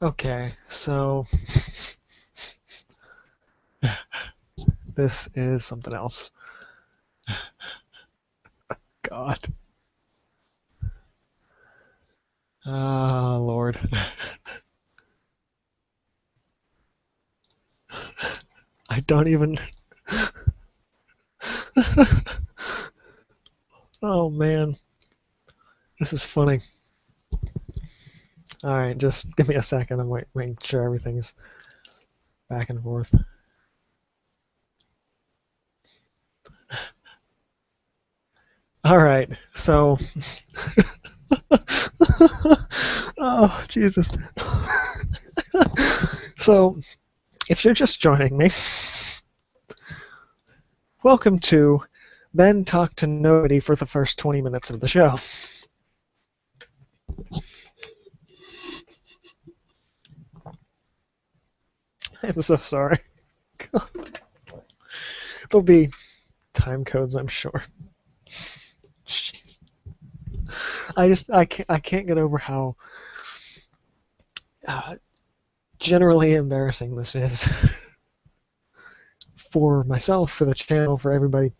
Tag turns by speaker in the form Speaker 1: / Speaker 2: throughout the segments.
Speaker 1: Okay, so this is something else. God. Ah, Lord. I don't even. Oh, man. This is funny. Alright, just give me a second. I'm making sure everything's back and forth. Alright, so. Oh, Jesus. So, if you're just joining me, welcome to Ben Talk to Nobody for the first 20 minutes of the show. I'm so sorry. There'll be time codes, I'm sure. Jeez. I can't get over how generally embarrassing this is for myself, for the channel, for everybody.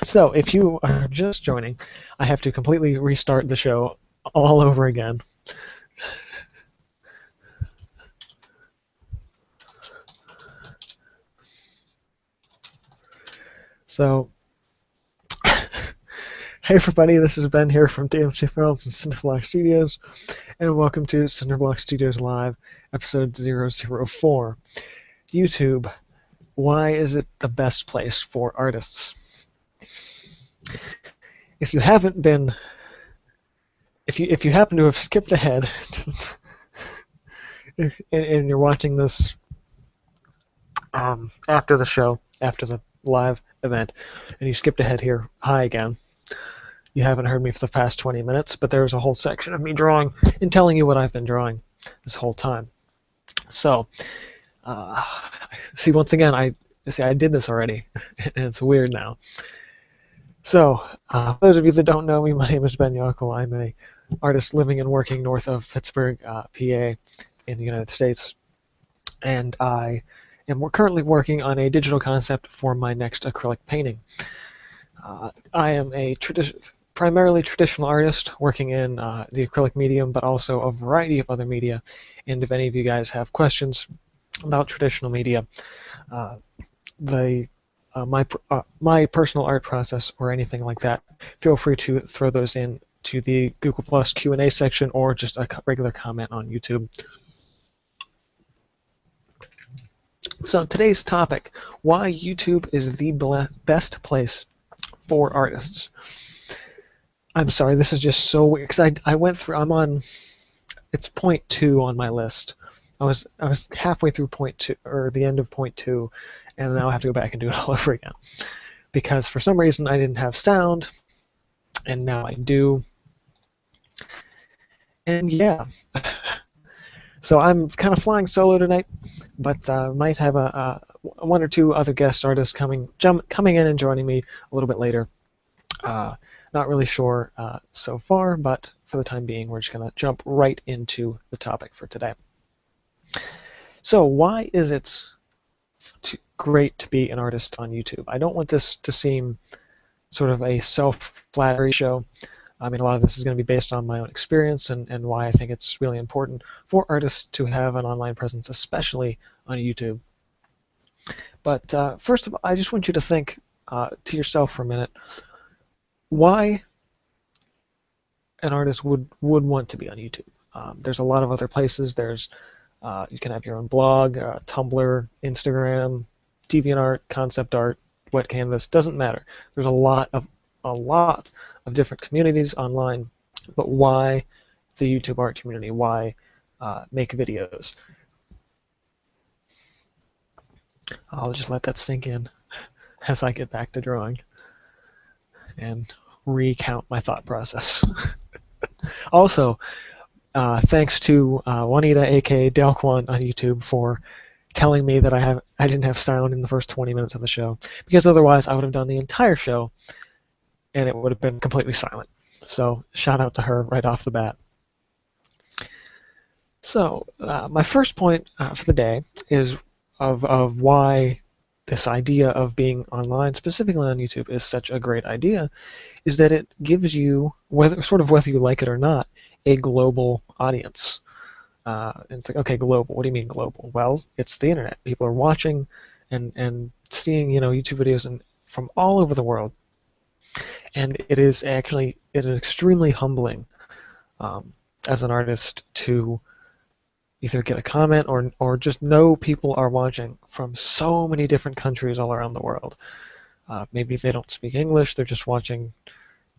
Speaker 1: So, if you are just joining, I have to completely restart the show all over again. So, hey everybody, this is Ben here from DMC Films and Cinderblock Studios, and welcome to Cinderblock Studios Live, episode 004. YouTube, why is it the best place for artists? If you haven't been, if you happen to have skipped ahead, and you're watching this after the show, after the live event, and you skipped ahead here, hi again. You haven't heard me for the past 20 minutes, but there's a whole section of me drawing and telling you what I've been drawing this whole time. So, see, once again, I did this already, and it's weird now. So, for those of you that don't know me, my name is Ben Yockel. I'm an artist living and working north of Pittsburgh, PA, in the United States, and I am currently working on a digital concept for my next acrylic painting. I am a primarily traditional artist working in the acrylic medium, but also a variety of other media. And if any of you guys have questions about traditional media, my personal art process or anything like that, feel free to throw those in to the Google Plus Q&A section or just a regular comment on YouTube. So today's topic, why YouTube is the best place for artists. I'm sorry, this is just so weird because I went through. I'm on. It's point 2 on my list. I was halfway through point 2 or the end of point 2, and now I have to go back and do it all over again because for some reason I didn't have sound, and now I do. And yeah, so I'm kind of flying solo tonight, but might have a one or two other guest artists coming in and joining me a little bit later. Not really sure so far, but for the time being, we're just going to jump right into the topic for today. So why is it great to be an artist on YouTube? I don't want this to seem sort of a self-flattery show. I mean, a lot of this is going to be based on my own experience and why I think it's really important for artists to have an online presence, especially on YouTube. But first of all, I just want you to think to yourself for a minute, why an artist would want to be on YouTube. There's a lot of other places. There's you can have your own blog, Tumblr, Instagram, DeviantArt, concept art, wet canvas. Doesn't matter. There's a lot of different communities online. But why the YouTube art community? Why make videos? I'll just let that sink in as I get back to drawing and recount my thought process. Also, thanks to Juanita, aka Dalquan on YouTube, for telling me that I didn't have sound in the first 20 minutes of the show, because otherwise I would have done the entire show and it would have been completely silent. So shout out to her right off the bat. So my first point for the day is of why this idea of being online, specifically on YouTube, is such a great idea, is that it gives you, whether you like it or not, a global audience. And it's like, okay, global. What do you mean global? Well, it's the internet. People are watching and seeing, YouTube videos from all over the world, and it is extremely humbling as an artist to either get a comment or just know people are watching from so many different countries all around the world. Maybe they don't speak English; they're just watching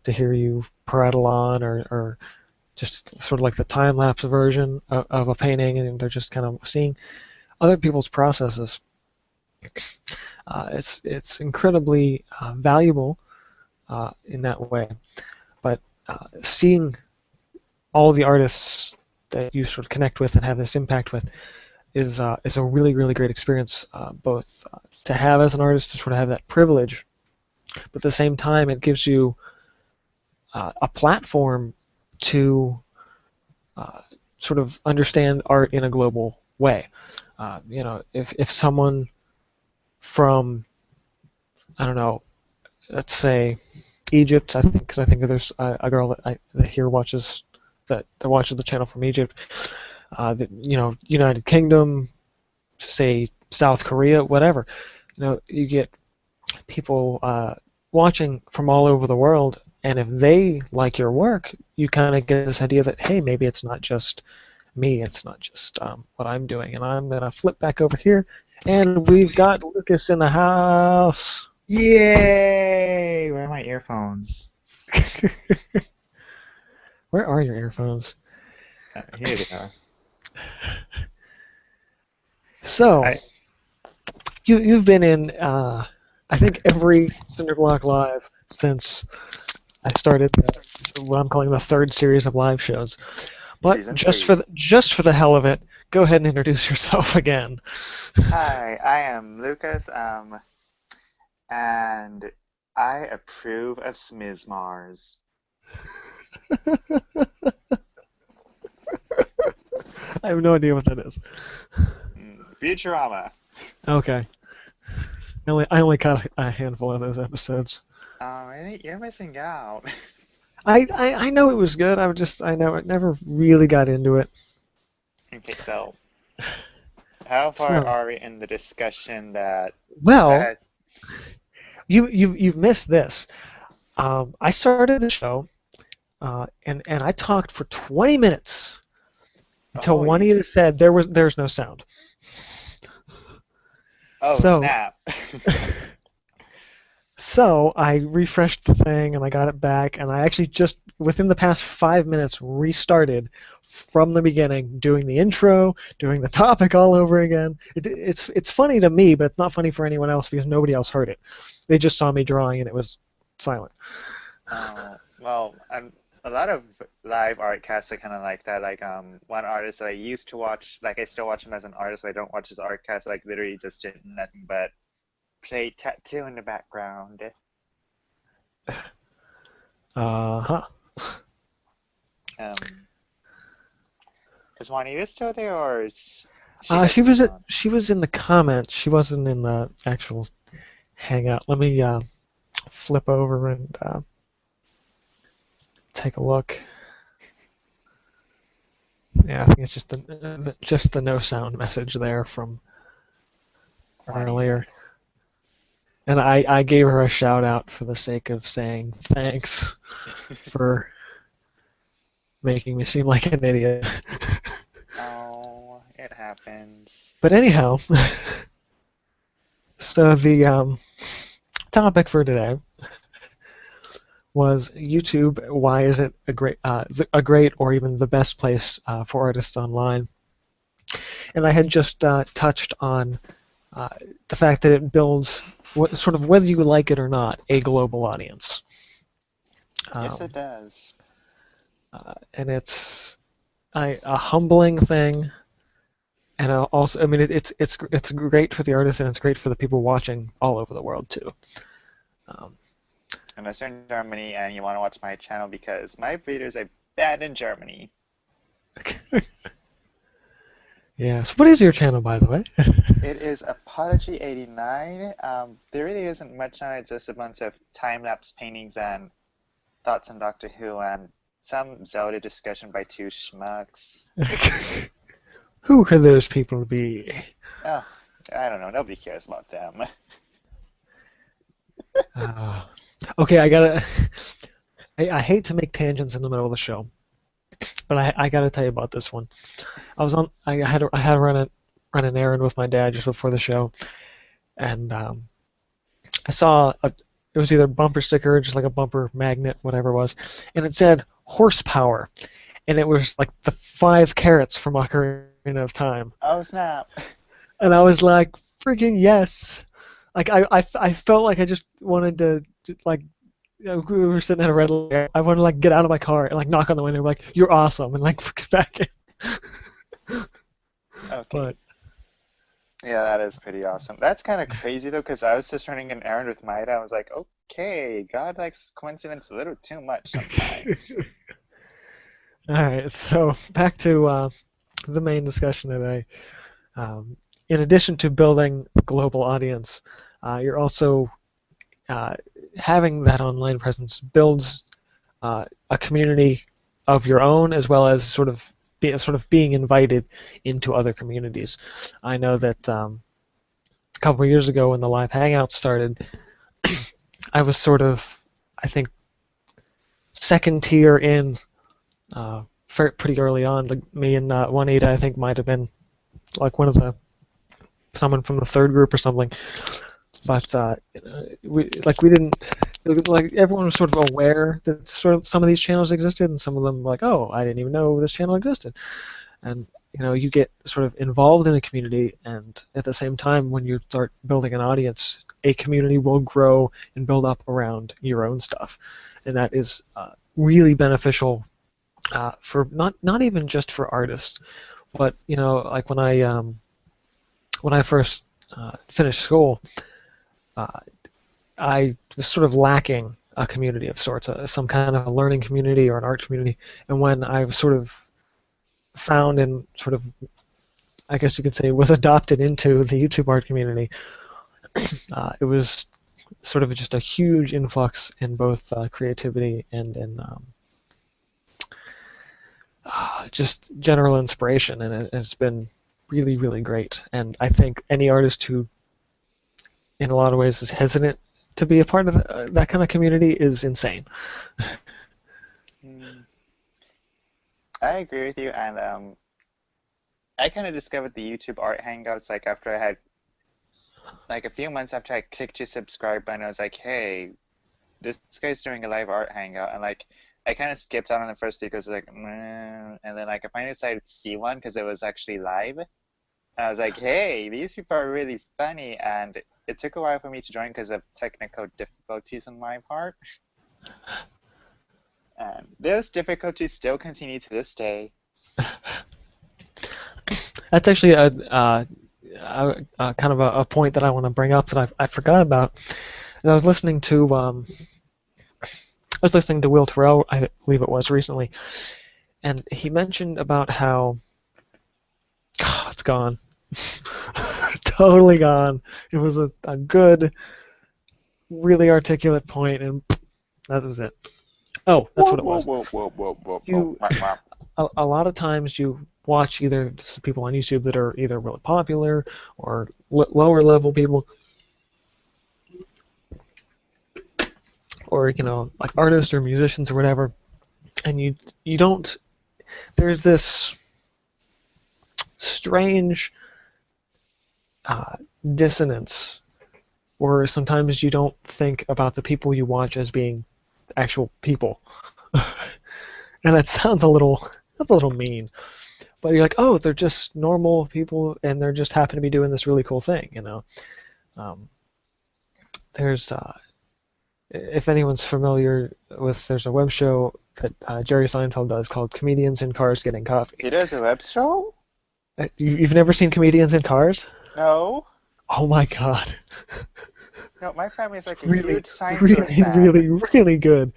Speaker 1: to hear you prattle on, or just sort of like the time-lapse version of a painting, and they're just kind of seeing other people's processes. It's incredibly valuable in that way. But seeing all the artists that you sort of connect with and have this impact with is a really, really great experience, both to have as an artist, to sort of have that privilege, but at the same time it gives you a platform to sort of understand art in a global way. If someone from, I don't know, let's say Egypt, because I think there's a girl that here watches that watches the channel from Egypt. United Kingdom, say South Korea, whatever. You get people watching from all over the world, and if they like your work, you kind of get this idea that, hey, maybe it's not just me, it's not just what I'm doing. And I'm gonna flip back over here, and we've got Lucas in the house.
Speaker 2: Yay! Where are my earphones?
Speaker 1: Where are your earphones?
Speaker 2: Here they are.
Speaker 1: So,
Speaker 2: I,
Speaker 1: you've been in, I think, every Cinder Block Live since I started what I'm calling the third series of live shows. But
Speaker 2: Season
Speaker 1: just
Speaker 2: 3.
Speaker 1: just for the hell of it, go ahead and introduce yourself again.
Speaker 2: Hi, I am Lucas, and I approve of smizmars.
Speaker 1: I have no idea what that is.
Speaker 2: Futurama.
Speaker 1: Okay, I only caught a handful of those episodes.
Speaker 2: Oh, really? You're missing out.
Speaker 1: I know it was good. I know it never really got into it.
Speaker 2: Okay, so how far
Speaker 1: So,
Speaker 2: are we in the discussion that
Speaker 1: well,
Speaker 2: that
Speaker 1: you've missed this. I started the show, and I talked for 20 minutes until
Speaker 2: oh you
Speaker 1: Juanita said there's no sound.
Speaker 2: oh
Speaker 1: So
Speaker 2: snap.
Speaker 1: so I refreshed the thing and I got it back, and I actually just within the past 5 minutes restarted from the beginning, doing the intro, doing the topic all over again. It's funny to me, but it's not funny for anyone else because nobody else heard it. They just saw me drawing and it was silent.
Speaker 2: Well, a lot of live art casts are kind of like that. Like one artist that I used to watch, like I still watch him as an artist, but I don't watch his art cast. Like literally just did nothing but play tattoo in the background.
Speaker 1: Uh-huh.
Speaker 2: Um, is Juanita still there, or is she has
Speaker 1: She
Speaker 2: moved
Speaker 1: was
Speaker 2: on?
Speaker 1: she was in the comments. She wasn't in the actual hangout. Let me flip over and take a look. Yeah, I think it's just the no sound message there from
Speaker 2: Juanita.
Speaker 1: earlier. And I gave her a shout out for the sake of saying thanks for making me seem like an idiot.
Speaker 2: Oh, it happens.
Speaker 1: But anyhow, so the topic for today was YouTube. Why is it a great or even the best place for artists online? And I had just touched on uh, the fact that it builds, sort of whether you like it or not, a global audience.
Speaker 2: Yes, it
Speaker 1: Um,
Speaker 2: does.
Speaker 1: and it's a humbling thing, and also, I mean, it's great for the artist, and it's great for the people watching all over the world too. Um,
Speaker 2: Unless you're in Germany and you want to watch my channel because my videos are banned in Germany.
Speaker 1: Yeah. So what is your channel, by the way?
Speaker 2: It is Apology 89. There really isn't much on it, just a bunch of time-lapse paintings and thoughts on Doctor Who and some Zelda discussion by two schmucks.
Speaker 1: Who could those people be?
Speaker 2: Oh, I don't know. Nobody cares about them.
Speaker 1: Uh, okay, I gotta. I hate to make tangents in the middle of the show, but I gotta tell you about this one. I had to run an errand with my dad just before the show, and I saw it was either a bumper sticker, or just like a bumper magnet, whatever it was, and it said horsepower, and it was like the 5 carats from Ocarina of Time,
Speaker 2: Oh, snap.
Speaker 1: and I was like, freaking yes! Like I felt like I just wanted to like we were sitting at a red light. I wanted to like get out of my car and like knock on the window, like you're awesome, and like get back in.
Speaker 2: Okay.
Speaker 1: But
Speaker 2: Yeah, that is pretty awesome. That's kind of crazy though, because I was just running an errand with Maida. I was like, okay, God likes coincidence a little too much sometimes.
Speaker 1: all right, so back to the main discussion today. In addition to building a global audience, you're also uh, having that online presence builds a community of your own, as well as sort of being invited into other communities. I know that a couple of years ago when the live hangouts started, I was sort of, I think, second tier in pretty early on. Like me and Juanita, I think, might have been like someone from the third group or something. But we didn't like everyone was sort of aware that sort of some of these channels existed, and some of them were like, oh, I didn't even know this channel existed. And you get sort of involved in a community, and at the same time, when you start building an audience, a community will grow and build up around your own stuff, and that is really beneficial for not even just for artists, but like when I first finished school, uh, I was sort of lacking a community of sorts, some kind of a learning community or an art community, and when I was sort of found and sort of, I guess you could say, was adopted into the YouTube art community, it was sort of just a huge influx in both creativity and in just general inspiration, and it's been really, really great. And I think any artist who, in a lot of ways, is hesitant to be a part of that kind of community is insane.
Speaker 2: Hmm. I agree with you, and I kind of discovered the YouTube art hangouts like after I had like a few months after I clicked your subscribe button. I was like, hey, this guy's doing a live art hangout, and like I kind of skipped out on the first week because like, and then like I finally decided to see one because it was actually live. And I was like, hey, these people are really funny, and it took a while for me to join because of technical difficulties on my part. And those difficulties still continue to this day.
Speaker 1: That's actually a kind of a point that I want to bring up that I forgot about. And I was listening to Will Terrell, I believe it was recently, and he mentioned about how it's gone, totally gone. It was a good, really articulate point, and that was it. Oh, that's what it was. You, a lot of times you watch either just people on YouTube that are either really popular or lower level people, or like artists or musicians or whatever, and you don't. There's this strange dissonance where sometimes you don't think about the people you watch as being actual people, and that sounds that's a little mean. But you're like, oh, they're just normal people, and they're just happen to be doing this really cool thing. Um, there's if anyone's familiar with, there's a web show that Jerry Seinfeld does called Comedians in Cars Getting Coffee.
Speaker 2: He does a web show?
Speaker 1: You've never seen Comedians in Cars?
Speaker 2: No.
Speaker 1: Oh my God.
Speaker 2: No, my family's like a
Speaker 1: Really,
Speaker 2: huge Seinfeld
Speaker 1: really,
Speaker 2: fan.
Speaker 1: really, really good.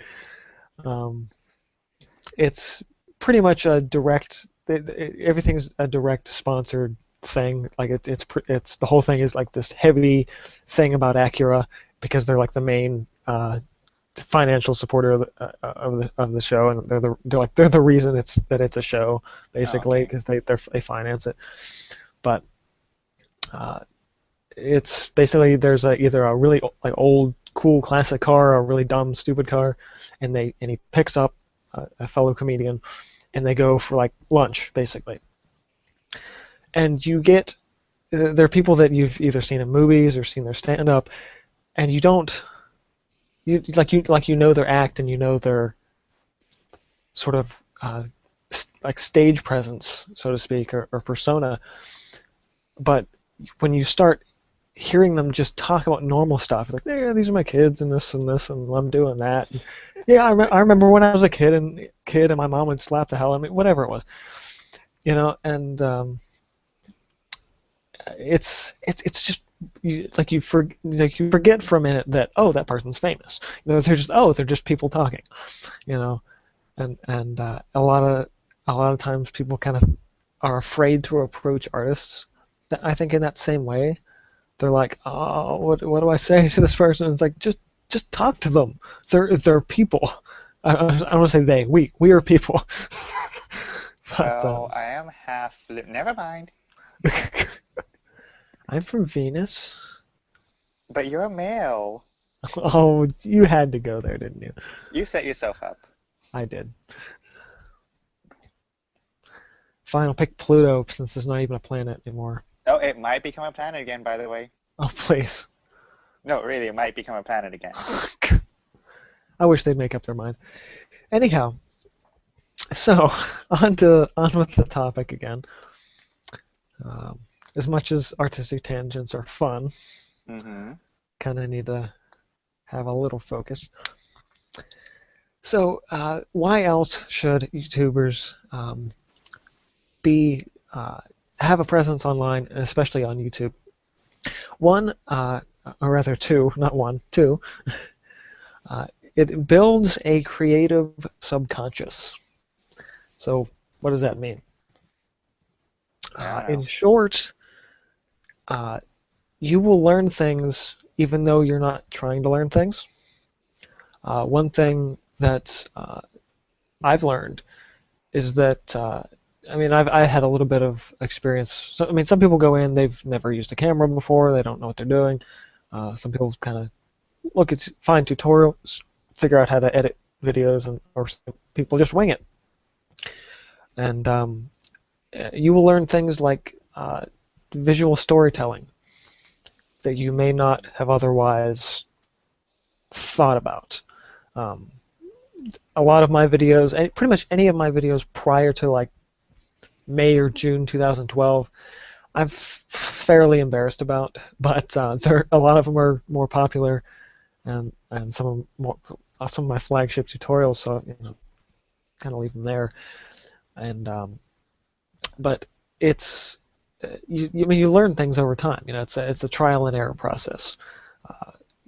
Speaker 1: It's pretty much a direct everything's a direct sponsored thing. Like it's the whole thing is like this heavy thing about Acura because they're like the main financial supporter of the show, and they're the reason it's a show
Speaker 2: Oh,
Speaker 1: basically
Speaker 2: okay.
Speaker 1: because they finance it. But it's basically there's either a really like old cool classic car or a really dumb stupid car, and he picks up a fellow comedian, and they go for like lunch basically, and you get there are people that you've either seen in movies or seen their stand up, and you don't you know their act and you know their sort of like stage presence, so to speak, or persona. But when you start hearing them just talk about normal stuff, like, yeah, these are my kids and this, and I'm doing that. And, yeah, I remember when I was a kid and my mom would slap the hell out of me, whatever it was, and it's just you forget for a minute that that person's famous. They're just people talking, and a lot of times people kind of are afraid to approach artists. I think in that same way, they're like, oh, what do I say to this person? It's like just talk to them. They're people. I don't want to say they. We are people. But
Speaker 2: Well, I am never mind.
Speaker 1: I'm from Venus.
Speaker 2: But you're a male.
Speaker 1: Oh, you had to go there, didn't you?
Speaker 2: You set yourself up.
Speaker 1: I did. Fine, I'll pick Pluto since it's not even a planet anymore.
Speaker 2: Oh, it might become a planet again, by the way.
Speaker 1: Oh, please.
Speaker 2: No, really, it might become a planet again.
Speaker 1: I wish they'd make up their mind. Anyhow, so on with the topic again. As much as artistic tangents are fun,
Speaker 2: Mm-hmm.
Speaker 1: kind of need to have a little focus. So, why else should YouTubers be have a presence online, especially on YouTube? One, or rather two, not one, two. It builds a creative subconscious. So, what does that mean?
Speaker 2: I don't
Speaker 1: In
Speaker 2: know.
Speaker 1: short, you will learn things even though you're not trying to learn things. One thing that I've learned is that I had a little bit of experience. So, some people go in, they've never used a camera before, they don't know what they're doing. Some people kind of find tutorials, figure out how to edit videos, or some people just wing it. And you will learn things like visual storytelling that you may not have otherwise thought about. A lot of my videos, pretty much any of my videos prior to like May or June 2012, I'm fairly embarrassed about, but a lot of them are more popular, and some of my flagship tutorials, so kind of leave them there. And but it's you learn things over time. It's a trial and error process.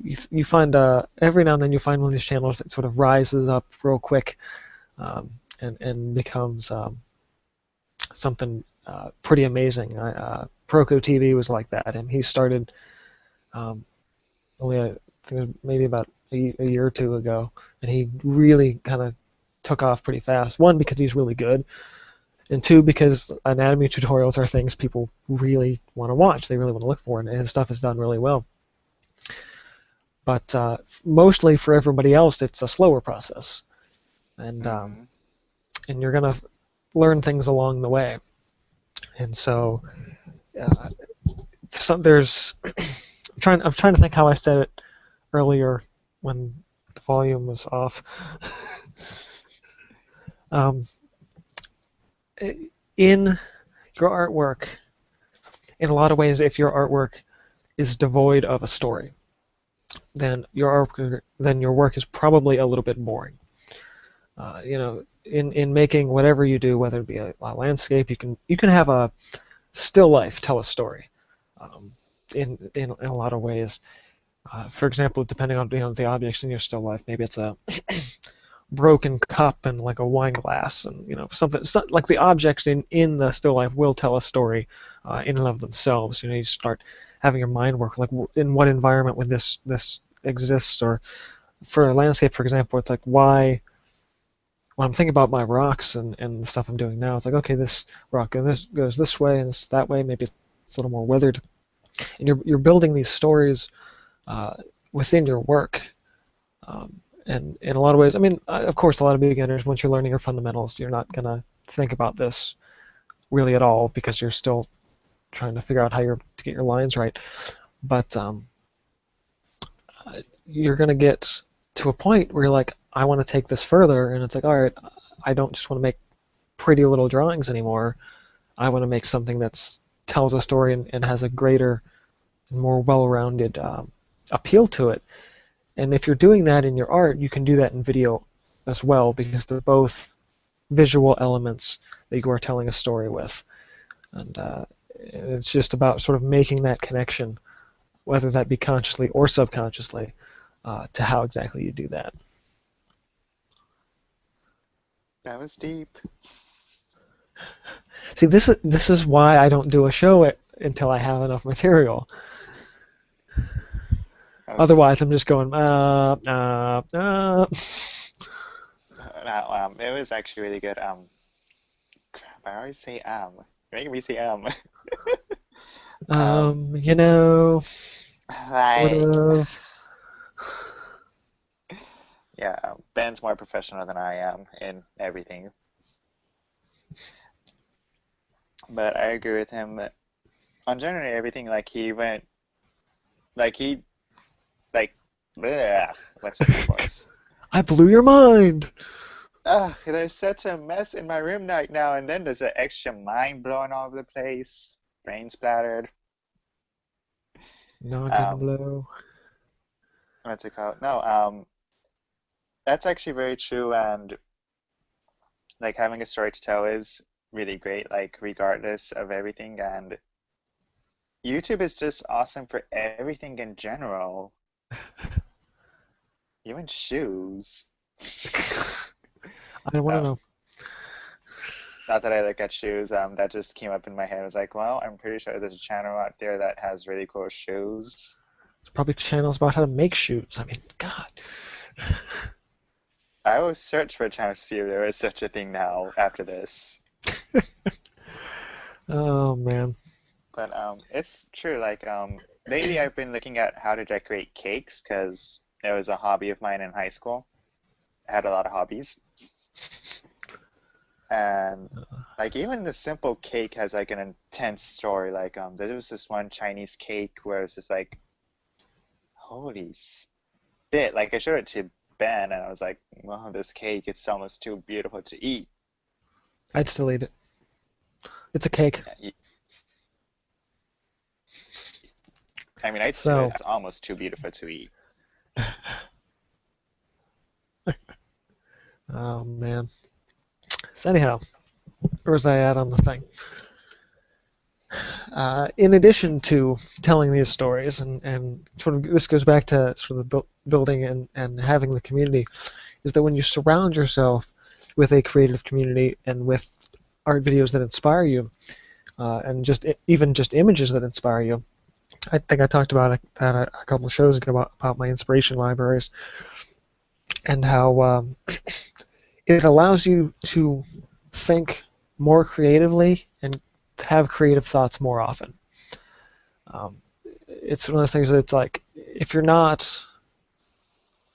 Speaker 1: You find every now and then you find one of these channels that sort of rises up real quick, and becomes something pretty amazing. Proco TV was like that, and he started only I think it was maybe about a year or two ago, and he really kind of took off pretty fast. One, because he's really good, and two, because anatomy tutorials are things people really want to watch. They really want to look for, and his stuff is done really well. But mostly for everybody else, it's a slower process, and
Speaker 2: Mm-hmm.
Speaker 1: and you're gonna learn things along the way. And so, there's I'm trying to think how I said it earlier when the volume was off. In your artwork, in a lot of ways, if your artwork is devoid of a story, then your work is probably a little bit boring. In making whatever you do, whether it be a landscape, you can have a still life tell a story. In a lot of ways. For example, depending on the objects in your still life, maybe it's a broken cup and like a wine glass, and something like the objects in the still life will tell a story in and of themselves. You start having your mind work like in what environment would this exist, or for a landscape, for example, it's like why when I'm thinking about my rocks and the stuff I'm doing now, it's like okay, this rock goes this way and this that way. Maybe it's a little more weathered, and you're building these stories uh, within your work. And in a lot of ways, I mean, of course, a lot of beginners, once you're learning your fundamentals, you're not going to think about this really at all because you're still trying to figure out how to get your lines right. But you're going to get to a point where you're like, I want to take this further, and it's like, all right, I don't just want to make pretty little drawings anymore. I want to make something that tells a story and has a greater, more well-rounded appeal to it. And if you're doing that in your art, you can do that in video as well because they're both visual elements that you are telling a story with. And it's just about sort of making that connection, whether that be consciously or subconsciously, to how exactly you do that.
Speaker 2: That was deep.
Speaker 1: See, this is why I don't do a show until I have enough material.
Speaker 2: Okay.
Speaker 1: Otherwise, I'm just going,
Speaker 2: No, it was actually really good. Crap, I always say You're making me say
Speaker 1: you know, sort
Speaker 2: like,
Speaker 1: of.
Speaker 2: yeah, Ben's more professional than I am in everything. But I agree with him on generally everything. Like he, like, bleh, what's with my voice?
Speaker 1: I blew your mind.
Speaker 2: Ugh, there's such a mess in my room right now, and then there's an extra mind blowing all over the place, brain splattered.
Speaker 1: Noggin
Speaker 2: Um,
Speaker 1: blow.
Speaker 2: what's it called? No, that's actually very true, and like having a story to tell is really great, like regardless of everything. And YouTube is just awesome for everything in general, even shoes.
Speaker 1: I don't want to
Speaker 2: Um,
Speaker 1: know.
Speaker 2: not that I look at shoes, that just came up in my head. I was like, well, I'm pretty sure there's a channel out there that has really cool shoes.
Speaker 1: There's probably channels about how to make shoes. I mean, God.
Speaker 2: I will search for a channel to see if there is such a thing now after this.
Speaker 1: Oh man.
Speaker 2: But it's true. Like lately, I've been looking at how to decorate cakes because it was a hobby of mine in high school. I had a lot of hobbies, and like even the simple cake has like an intense story. Like there was this one Chinese cake where it's just like, holy spit! Like I showed it to Ben, and I was like, well, this cake, it's almost too beautiful to eat.
Speaker 1: I'd still eat it. It's a cake.
Speaker 2: Yeah, I mean, I'd do it.
Speaker 1: So,
Speaker 2: It's almost too beautiful to eat.
Speaker 1: oh man. So anyhow, where was I at on the thing? In addition to telling these stories, and sort of this goes back to sort of the building and having the community, is that when you surround yourself with a creative community and with art videos that inspire you, and even just images that inspire you. I think I talked about that a couple of shows ago about my inspiration libraries and how it allows you to think more creatively and have creative thoughts more often. It's one of those things that it's like if you're not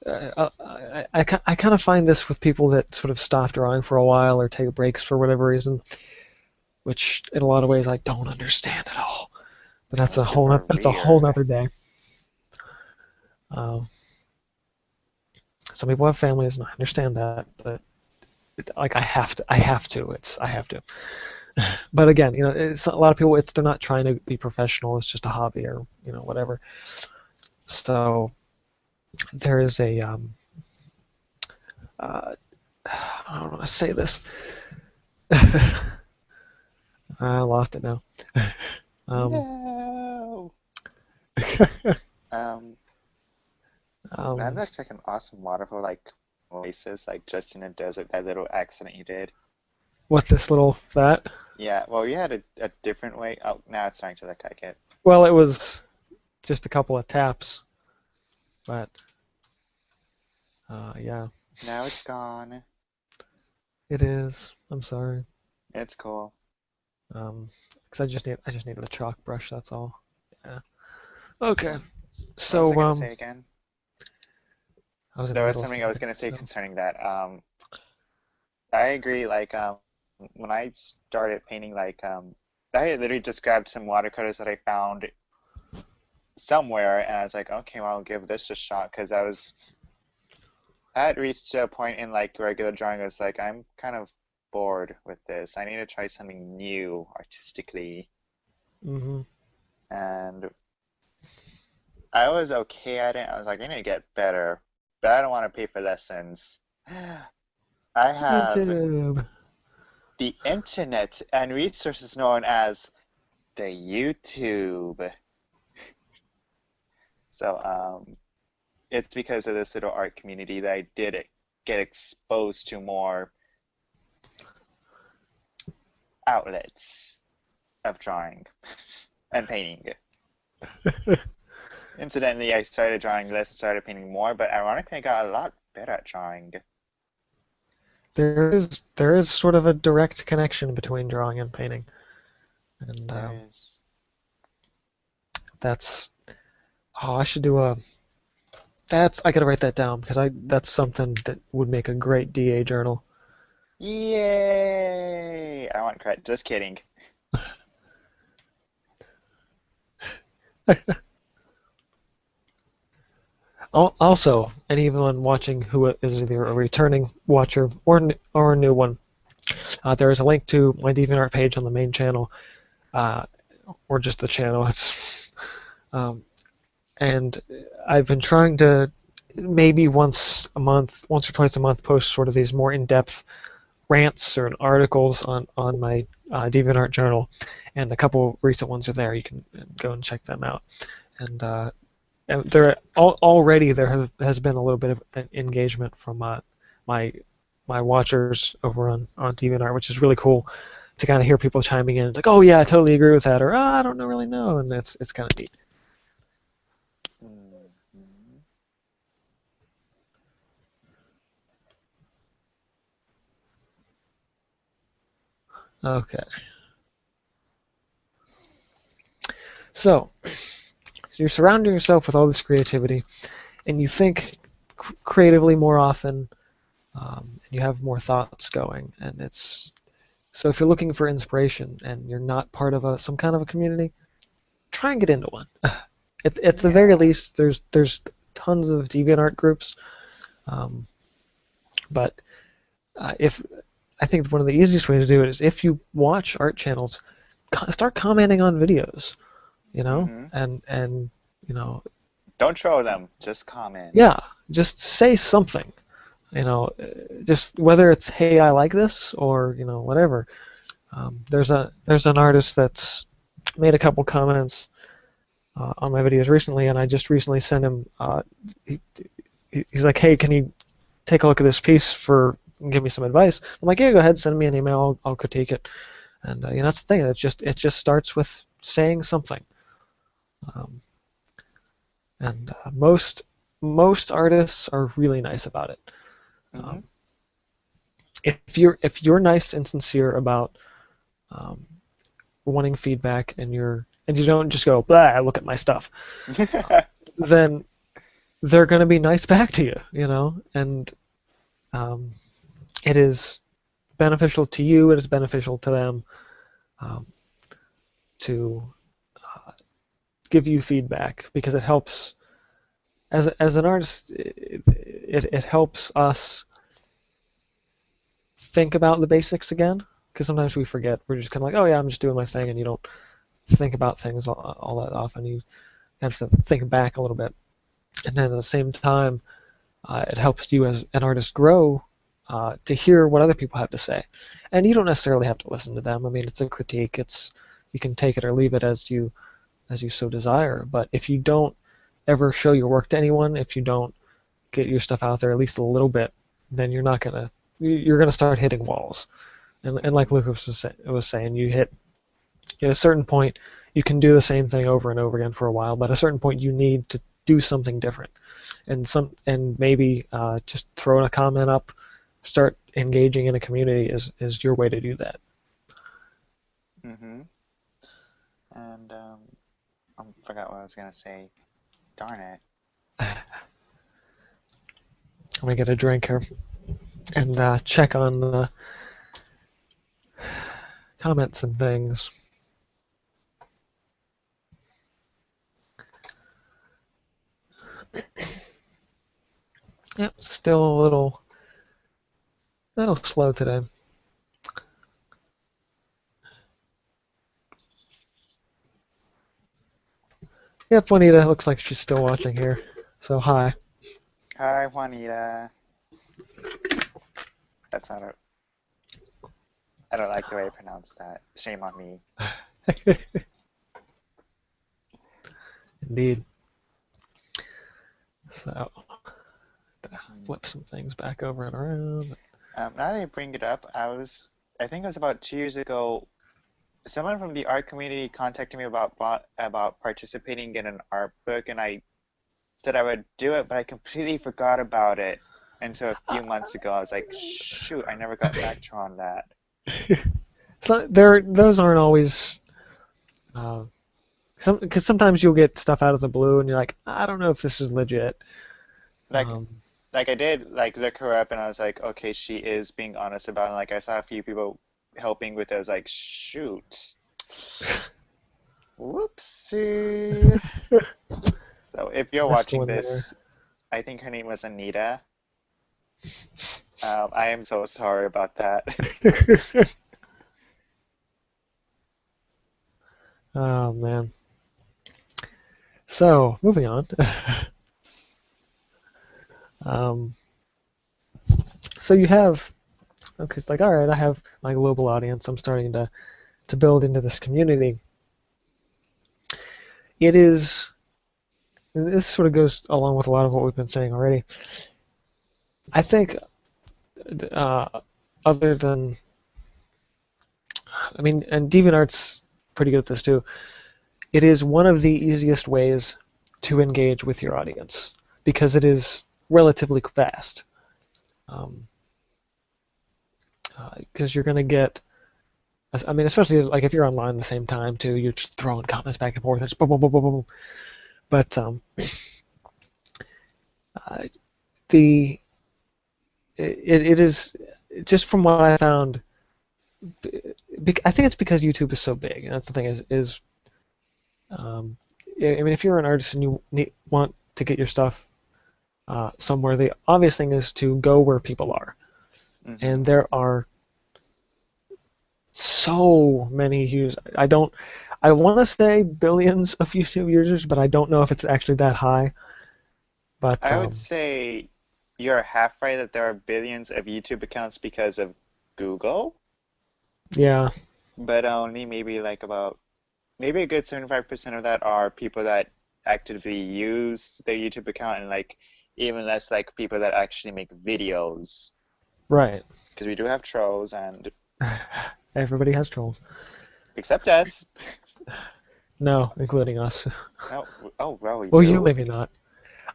Speaker 1: I kind of find this with people that sort of stop drawing for a while or take breaks for whatever reason, which in a lot of ways I don't understand at all. But
Speaker 2: Those people are
Speaker 1: that's a whole
Speaker 2: weird.
Speaker 1: nother day. Um, some people have families, and I understand that, but like I have to. I have to. But again, it's a lot of people. They're not trying to be professional. It's just a hobby or whatever. So there is a I don't want to say this. I lost it now. Um,
Speaker 2: No. Um, that
Speaker 1: um,
Speaker 2: looks like an awesome waterfall. Like, Oasis, like just in a desert, that little accident you did.
Speaker 1: What this little that?
Speaker 2: Yeah, well, you had a different way. Oh, now it's starting to look like it.
Speaker 1: Well, it was just a couple of taps, but yeah,
Speaker 2: Now it's gone.
Speaker 1: it is. I'm sorry.
Speaker 2: It's cool.
Speaker 1: Um, because I just needed a chalk brush. That's all. Yeah. Okay.
Speaker 2: What was I
Speaker 1: So
Speaker 2: gonna say again?
Speaker 1: I was in the
Speaker 2: There was
Speaker 1: middle of
Speaker 2: something I was
Speaker 1: something.
Speaker 2: gonna say
Speaker 1: So
Speaker 2: concerning that. I agree. Like, when I started painting, like, I literally just grabbed some watercolors that I found somewhere, and I was like, okay, well, I'll give this a shot because I had reached a point in like regular drawing. I was like, I'm kind of bored with this. I need to try something new artistically,
Speaker 1: hmm
Speaker 2: and I was okay at it. I was like, I need to get better, but I don't want to pay for lessons. I have
Speaker 1: YouTube.
Speaker 2: the internet and resources known as the YouTube. So it's because of this little art community that I did get exposed to more outlets of drawing and painting. Incidentally, I started drawing less, started painting more, but ironically, I got a lot better at drawing.
Speaker 1: There is sort of a direct connection between drawing and painting, and
Speaker 2: There is.
Speaker 1: that's oh I should do a that's I gotta write that down because I that's something that would make a great DA journal.
Speaker 2: Yay! I want credit. Just kidding.
Speaker 1: Also, anyone watching who is either a returning watcher or a new one, there is a link to my DeviantArt page on the main channel, uh, or just the channel. It's and I've been trying to maybe once a month, once or twice a month, post sort of these more in-depth rants or articles on my DeviantArt journal, and a couple recent ones are there. You can go and check them out. And already there has been a little bit of an engagement from my my watchers over on DeviantArt, which is really cool to kind of hear people chiming in. It's like, oh yeah, I totally agree with that, or I don't know, really know, and it's kind of neat.
Speaker 2: Mhm.
Speaker 1: Okay, so you're surrounding yourself with all this creativity, and you think creatively more often, and you have more thoughts going, and it's so if you're looking for inspiration and you're not part of some kind of a community, try and get into one. At the very
Speaker 2: Yeah.
Speaker 1: least, there's tons of DeviantArt groups, um, but if I think one of the easiest ways to do it is if you watch art channels, start commenting on videos,
Speaker 2: Hmm.
Speaker 1: and you know,
Speaker 2: Don't troll them. Just comment.
Speaker 1: yeah, just say something, just whether it's hey I like this or whatever. There's an artist that's made a couple comments on my videos recently, and I just recently sent him. He, he's like, hey, can you take a look at this piece and give me some advice? I'm like, yeah, go ahead, send me an email, I'll critique it. And that's the thing. It just starts with saying something. Um, and most artists are really nice about it.
Speaker 2: Hmm.
Speaker 1: Um, if you're nice and sincere about um, wanting feedback and you don't just go blah look at my stuff, then they're going to be nice back to you, and um, it is beneficial to you. It is beneficial to them um, to give you feedback because it helps as an artist. It helps us think about the basics again because sometimes we forget. We're just kind of like, oh yeah, I'm just doing my thing, and you don't think about things all that often. You have to think back a little bit, and then at the same time, it helps you as an artist grow to hear what other people have to say, and you don't necessarily have to listen to them. I mean, it's a critique. You can take it or leave it as you so desire. But if you don't ever show your work to anyone, if you don't get your stuff out there at least a little bit, then you're gonna start hitting walls. And like Lucas was saying, you hit at a certain point, you can do the same thing over and over again for a while, but at a certain point, you need to do something different, and maybe just throwing a comment up, start engaging in a community is your way to do that.
Speaker 2: Mm-hmm. And I forgot what I was gonna say. Darn it.
Speaker 1: I'm gonna get a drink here and check on the comments and things. Yep, still a little slow today. Yep, Juanita looks like she's still watching here. So hi.
Speaker 2: Hi, Juanita. That's not a. I don't like the way I pronounce that. Shame on me.
Speaker 1: Indeed. So, flip some things back over and around.
Speaker 2: Now that you bring it up, I think it was about 2 years ago, someone from the art community contacted me about participating in an art book, and I said I would do it, but I completely forgot about it until a few months ago. I was like, shoot, I never got back to her on that.
Speaker 1: So those aren't always. Because sometimes you'll get stuff out of the blue, and you're like, I don't know if this is legit.
Speaker 2: Like, like I did like look her up, and I was like, okay, she is being honest about it. Like I saw a few people helping with it. I was like, shoot, whoopsie. So if you're
Speaker 1: Missed
Speaker 2: watching
Speaker 1: one there.
Speaker 2: this, I think her name was Anita. I am so sorry about that.
Speaker 1: Oh man. So moving on. um, so you have, okay, it's like, all right, I have my global audience. I'm starting to build into this community. It is, and this sort of goes along with a lot of what we've been saying already. I think, other than, I mean, and DeviantArt's pretty good at this too. It is one of the easiest ways to engage with your audience because it is relatively fast. Because you're going to get, I mean, especially like if you're online at the same time too, you're just throwing comments back and forth. It's boom, boom, boom, boom, boom. But it is just from what I found. I think it's because YouTube is so big, and that's the thing I mean, if you're an artist and you want to get your stuff somewhere, the obvious thing is to go where people are.
Speaker 2: Mm-hmm.
Speaker 1: And there are so many users. I want to say billions of YouTube users, but I don't know if it's actually that high. But
Speaker 2: I would say you're half right that there are billions of YouTube accounts because of Google,
Speaker 1: yeah,
Speaker 2: but only maybe maybe a good 75% of that are people that actively use their YouTube account, and like even less like people that actually make videos.
Speaker 1: right.
Speaker 2: Because we do have trolls, and
Speaker 1: Everybody has trolls.
Speaker 2: except us.
Speaker 1: No, including us.
Speaker 2: Oh, well, we
Speaker 1: Well,
Speaker 2: do.
Speaker 1: you maybe not.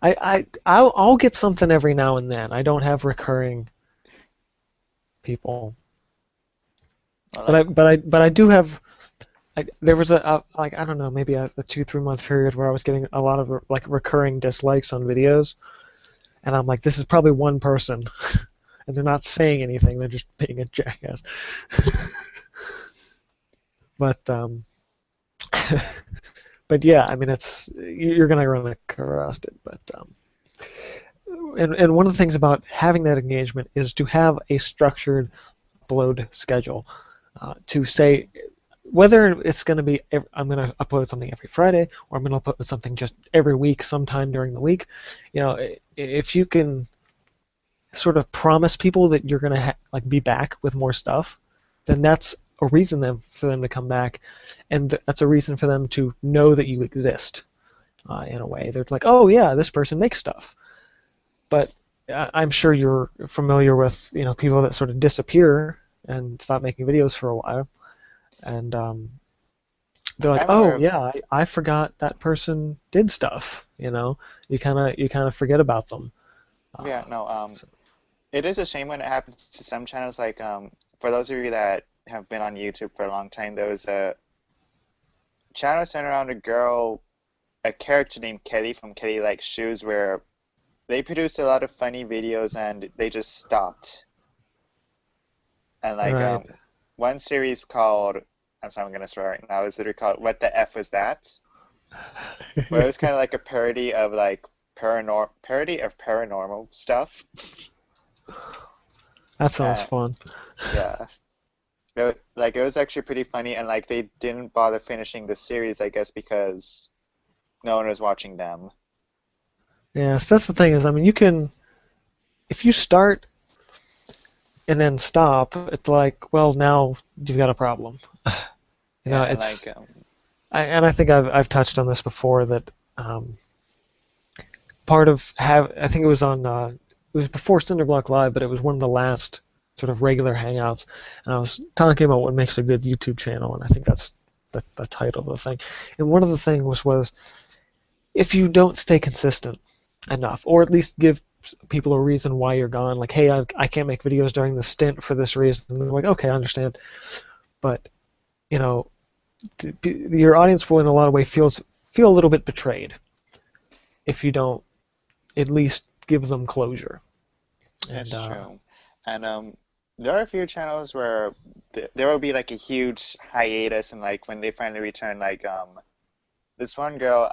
Speaker 1: I'll get something every now and then. I don't have recurring people,
Speaker 2: Well,
Speaker 1: but I do have. There was like I don't know, maybe a 2-3 month period where I was getting a lot of like recurring dislikes on videos, and I'm like, this is probably one person, and they're not saying anything. They're just being a jackass. But but yeah, I mean, you're gonna run across it. But and one of the things about having that engagement is to have a structured upload schedule, to say whether it's going to be I'm going to upload something every Friday or I'm going to upload something just every week sometime during the week. You know, if you can sort of promise people that you're going to like be back with more stuff, then that's a reason for them to come back, and that's a reason for them to know that you exist. In a way, they're like, oh yeah, this person makes stuff. But I'm sure you're familiar with people that sort of disappear and stop making videos for a while, and they're
Speaker 2: I
Speaker 1: like, oh
Speaker 2: remember,
Speaker 1: yeah, I forgot that person did stuff. You kind of forget about them.
Speaker 2: yeah,
Speaker 1: Uh,
Speaker 2: no,
Speaker 1: so,
Speaker 2: it is a shame when it happens to some channels. Like, for those of you that have been on YouTube for a long time, there was a channel centered around a character named Kelly from Kelly Likes Shoes, where they produced a lot of funny videos and they just stopped. And like,
Speaker 1: right.
Speaker 2: one series called, I'm sorry, I'm gonna swear right now, is literally called "What the F Was That?" Where it was kind of like a parody of like paranormal stuff.
Speaker 1: That sounds
Speaker 2: Uh,
Speaker 1: fun.
Speaker 2: yeah. Like it was actually pretty funny, and like they didn't bother finishing the series, I guess, because no one was watching them.
Speaker 1: Yeah, so that's the thing is, I mean, you can if you start and then stop, it's like, well, now you've got a problem.
Speaker 2: Yeah, and
Speaker 1: It's and I think I've touched on this before that um, part of have I think it was before Cinderblock Live, but it was one of the last sort of regular hangouts, and I was talking about what makes a good YouTube channel, and I think that's the title of the thing. And one of the things was if you don't stay consistent enough, or at least give people a reason why you're gone, like, hey, I can't make videos during the stint for this reason. And they're like, okay, I understand, but you know, your audience will in a lot of ways feel a little bit betrayed if you don't at least give them closure. And
Speaker 2: it's true. And there are a few channels where there will be like a huge hiatus, and like when they finally return, like this one girl,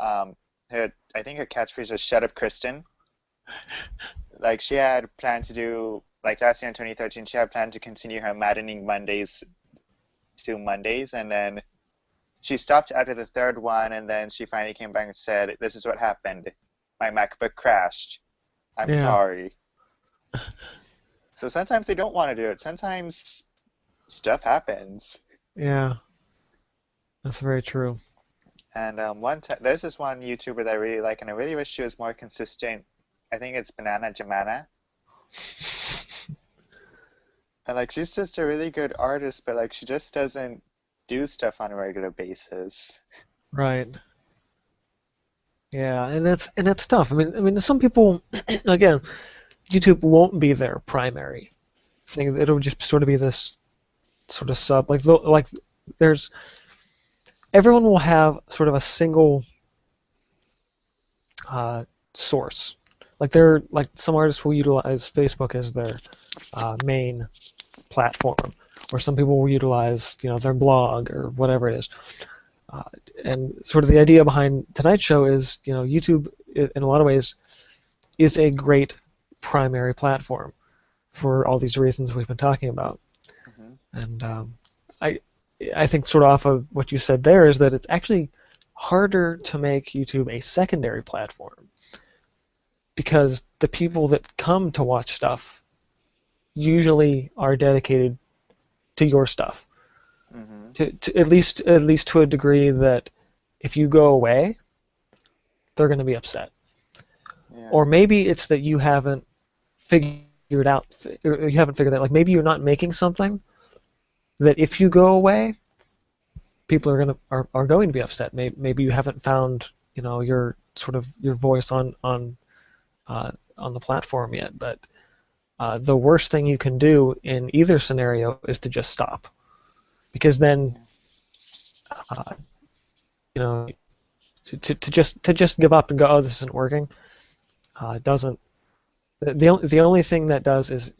Speaker 2: I think her catchphrase was "Shut up, Kristen." Like she had planned to do like last year in 2013, she had planned to continue her maddening Mondays to Mondays, and then she stopped after the third one, and then she finally came back and said, "This is what happened. My MacBook crashed. I'm
Speaker 1: yeah,
Speaker 2: sorry." So sometimes they don't want to do it. Sometimes stuff happens.
Speaker 1: yeah, that's very true.
Speaker 2: And one time, there's this one YouTuber that I really like, and I really wish she was more consistent. I think it's Banana Jamana. And like she's just a really good artist, but like she just doesn't do stuff on a regular basis.
Speaker 1: Right. Yeah, and that's tough. I mean, some people, again, YouTube won't be their primary thing. It'll just sort of be this sort of sub, like there's everyone will have sort of a single uh, source. Like some artists will utilize Facebook as their main platform, or some people will utilize their blog or whatever it is. Uh, and sort of the idea behind tonight's show is YouTube in a lot of ways is a great primary platform for all these reasons we've been talking about.
Speaker 2: Hmm.
Speaker 1: And I I think sort of off of what you said there is that it's actually harder to make YouTube a secondary platform because the people that come to watch stuff usually are dedicated to your stuff
Speaker 2: Hmm.
Speaker 1: to at least to a degree that if you go away, they're going to be upset.
Speaker 2: Yeah.
Speaker 1: Or maybe it's that you haven't figured out, or you haven't figured out, like maybe you're not making something that if you go away, people are going to be upset. Maybe you haven't found your sort of your voice on the platform yet. But the worst thing you can do in either scenario is to just stop, because then
Speaker 2: Yeah.
Speaker 1: uh, you know to just give up and go, oh, this isn't working. Doesn't the only thing that does is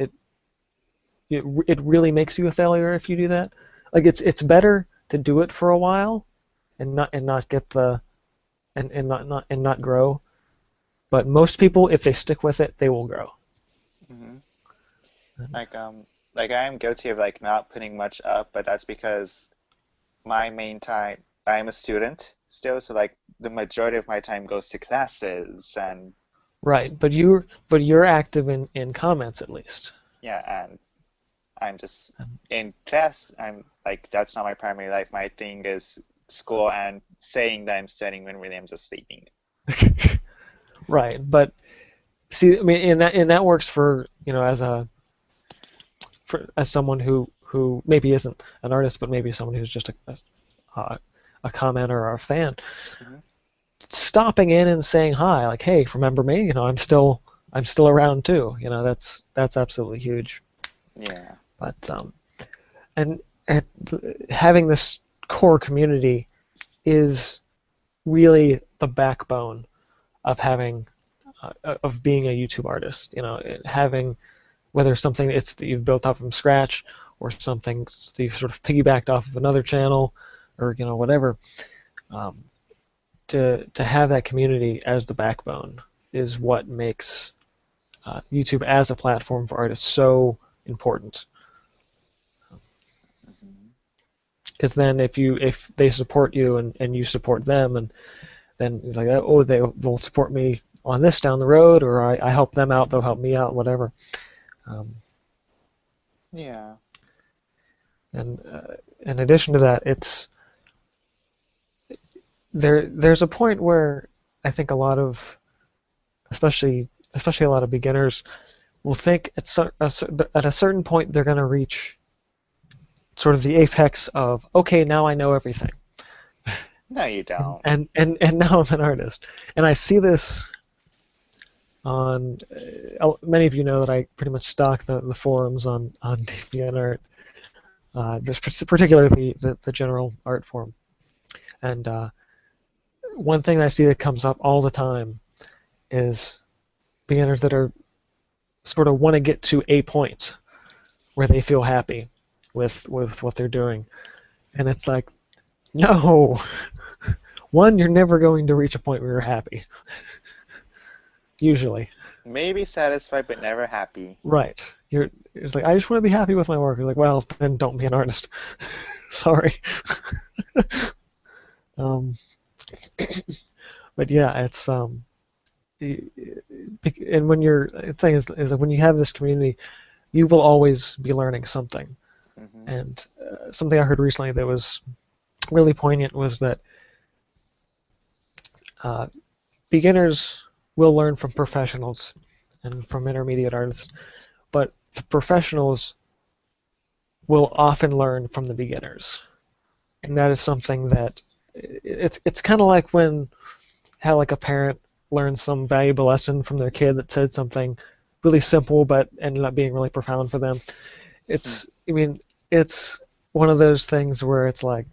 Speaker 1: it really makes you a failure if you do that. Like it's better to do it for a while and not get the and not grow. But most people, if they stick with it, they will grow.
Speaker 2: Hmm. Like like I am guilty of like not putting much up, but that's because my main time, I'm a student still, so like the majority of my time goes to classes and
Speaker 1: Right, but you're active in comments at least.
Speaker 2: yeah, and I'm just in class. I'm like that's not my primary life. My thing is school and saying that I'm studying when really I'm just sleeping.
Speaker 1: Right, but see, I mean, and that works for as as someone who maybe isn't an artist, but maybe someone who's just a commenter or a fan,
Speaker 2: Hmm.
Speaker 1: stopping in and saying hi, like, hey, remember me? I'm still around too. That's absolutely huge.
Speaker 2: Yeah.
Speaker 1: But and and having this core community is really the backbone of having of being a YouTube artist. Having whether something it's that you've built up from scratch or something that you've sort of piggybacked off of another channel or whatever. Um, to have that community as the backbone is what makes YouTube as a platform for artists so important.
Speaker 2: Hmm.
Speaker 1: Because then if they support you and you support them, and then it's like, oh, they'll support me on this down the road, or I help them out, they'll help me out, whatever. Um,
Speaker 2: Yeah.
Speaker 1: and in addition to that, there's a point where I think a lot of especially a lot of beginners will think at a certain point they're going to reach sort of the apex of, okay, now I know everything,
Speaker 2: No, you
Speaker 1: and
Speaker 2: don't.
Speaker 1: and now I'm an artist. And I see this on many of you know that I pretty much stalk the forums on DeviantArt, just particularly the general art forum. And one thing that I see that comes up all the time is beginners that are sort of want to get to a point where they feel happy with what they're doing, and it's like, no, one, you're never going to reach a point where you're happy, usually.
Speaker 2: Maybe satisfied but never happy.
Speaker 1: Right. It's like, I just want to be happy with my work. You're like, well, then don't be an artist. Sorry. um, but yeah, it's and when you're the thing is that when you have this community, you will always be learning something.
Speaker 2: Hmm.
Speaker 1: And something I heard recently that was really poignant was that uh, beginners will learn from professionals and from intermediate artists, but the professionals will often learn from the beginners, and that is something that it's kind of like when how like a parent learns some valuable lesson from their kid that said something really simple but ended up being really profound for them. I mean, it's one of those things where it's like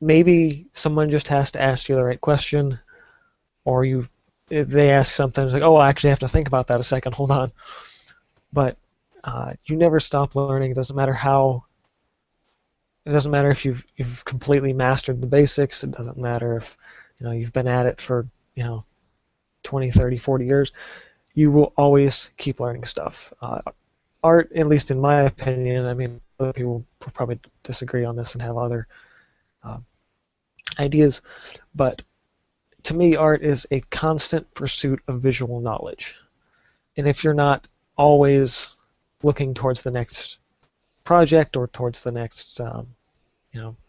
Speaker 1: maybe someone just has to ask you the right question, or if they ask something, it's like, oh, I actually have to think about that a second. Hold on. But you never stop learning. It doesn't matter if you've completely mastered the basics. It doesn't matter if you've been at it for 20, 30, 40 years. You will always keep learning stuff. Art, at least in my opinion, I mean, other people will probably disagree on this and have other uh, ideas, but to me, art is a constant pursuit of visual knowledge. And if you're not always looking towards the next project or towards the next,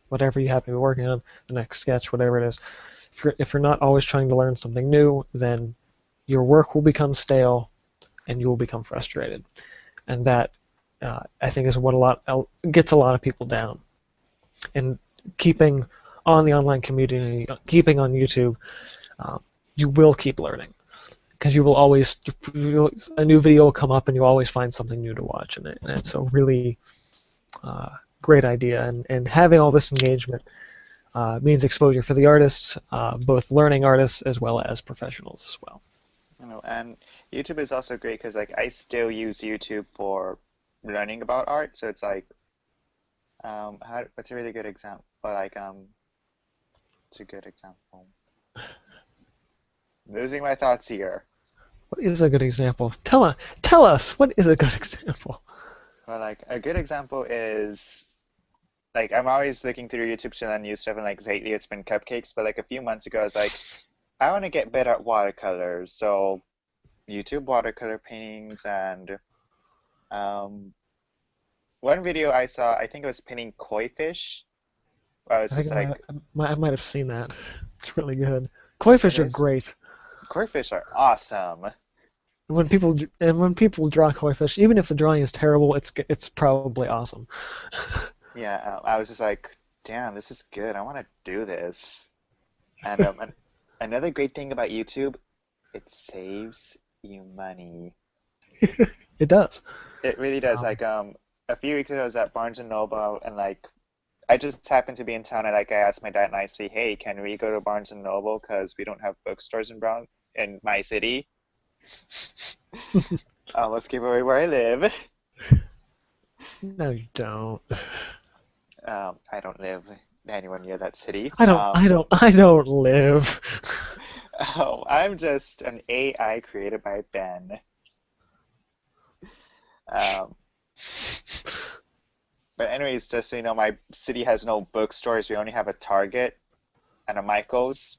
Speaker 1: whatever you happen to be working on, the next sketch, whatever it is, if you're not always trying to learn something new, then your work will become stale and you will become frustrated. And that, I think, is what gets a lot of people down. And keeping on the online community, keeping on YouTube, uh, you will keep learning because you will always a new video will come up and you always find something new to watch, and it's a really uh, great idea. And having all this engagement means exposure for the artists, both learning artists as well as professionals as well.
Speaker 2: And YouTube is also great because like I still use YouTube for learning about art. So it's like, what's a really good example? Like, it's a good example. Losing my thoughts here.
Speaker 1: What is a good example? Tell us what is a good example.
Speaker 2: But like a good example is like I'm always looking through YouTube channel and new stuff, and like lately it's been cupcakes. But like a few months ago, I was like, I want to get better at watercolors. So YouTube watercolor paintings and um, one video I saw, I think it was painting koi fish. I was
Speaker 1: I think
Speaker 2: just like,
Speaker 1: I might have seen that. It's really good. Koi
Speaker 2: it
Speaker 1: fish are
Speaker 2: is
Speaker 1: great.
Speaker 2: koi fish are awesome.
Speaker 1: When people draw koi fish, even if the drawing is terrible, it's probably awesome.
Speaker 2: Yeah, I was just like, damn, this is good. I want to do this. And another great thing about YouTube, it saves you money.
Speaker 1: It does.
Speaker 2: It really does.
Speaker 1: Um,
Speaker 2: A few weeks ago, I was at Barnes and Noble, and like I just happened to be in town, and like I asked my dad nicely, "Hey, can we go to Barnes and Noble? Because we don't have bookstores in my city." I almost gave away where I live.
Speaker 1: no, you don't.
Speaker 2: I don't live anywhere near that city.
Speaker 1: I don't live.
Speaker 2: Oh, I'm just an AI created by Ben. Um, but anyways, just so you know, my city has no bookstores. We only have a Target and a Michael's,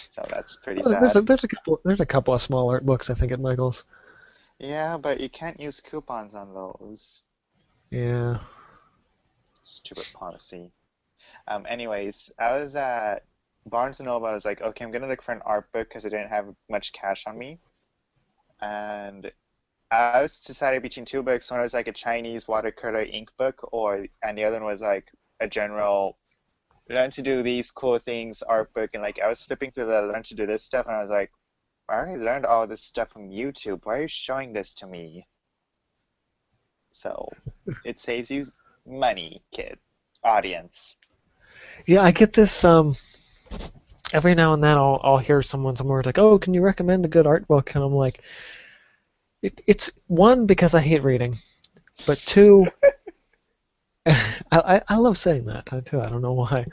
Speaker 2: so that's pretty
Speaker 1: Oh,
Speaker 2: sad.
Speaker 1: there's a couple of small art books I think at Michael's.
Speaker 2: Yeah, but you can't use coupons on those.
Speaker 1: Yeah.
Speaker 2: Stupid policy. Anyways, I was at Barnes and Noble. I was like, okay, I'm gonna look for an art book because I didn't have much cash on me, and I was decided between two books. One was like a Chinese watercolor ink book, and the other one was like a general learn to do these cool things art book. And like I was flipping through the learn to do this stuff, and I was like, I already learned all this stuff from YouTube. Why are you showing this to me? So it saves you money, kid, audience.
Speaker 1: Yeah, I get this every now and then I'll hear someone somewhere like, "Oh, can you recommend a good art book?" And I'm like, it's one because I hate reading, but two, I love saying that too. I don't know why.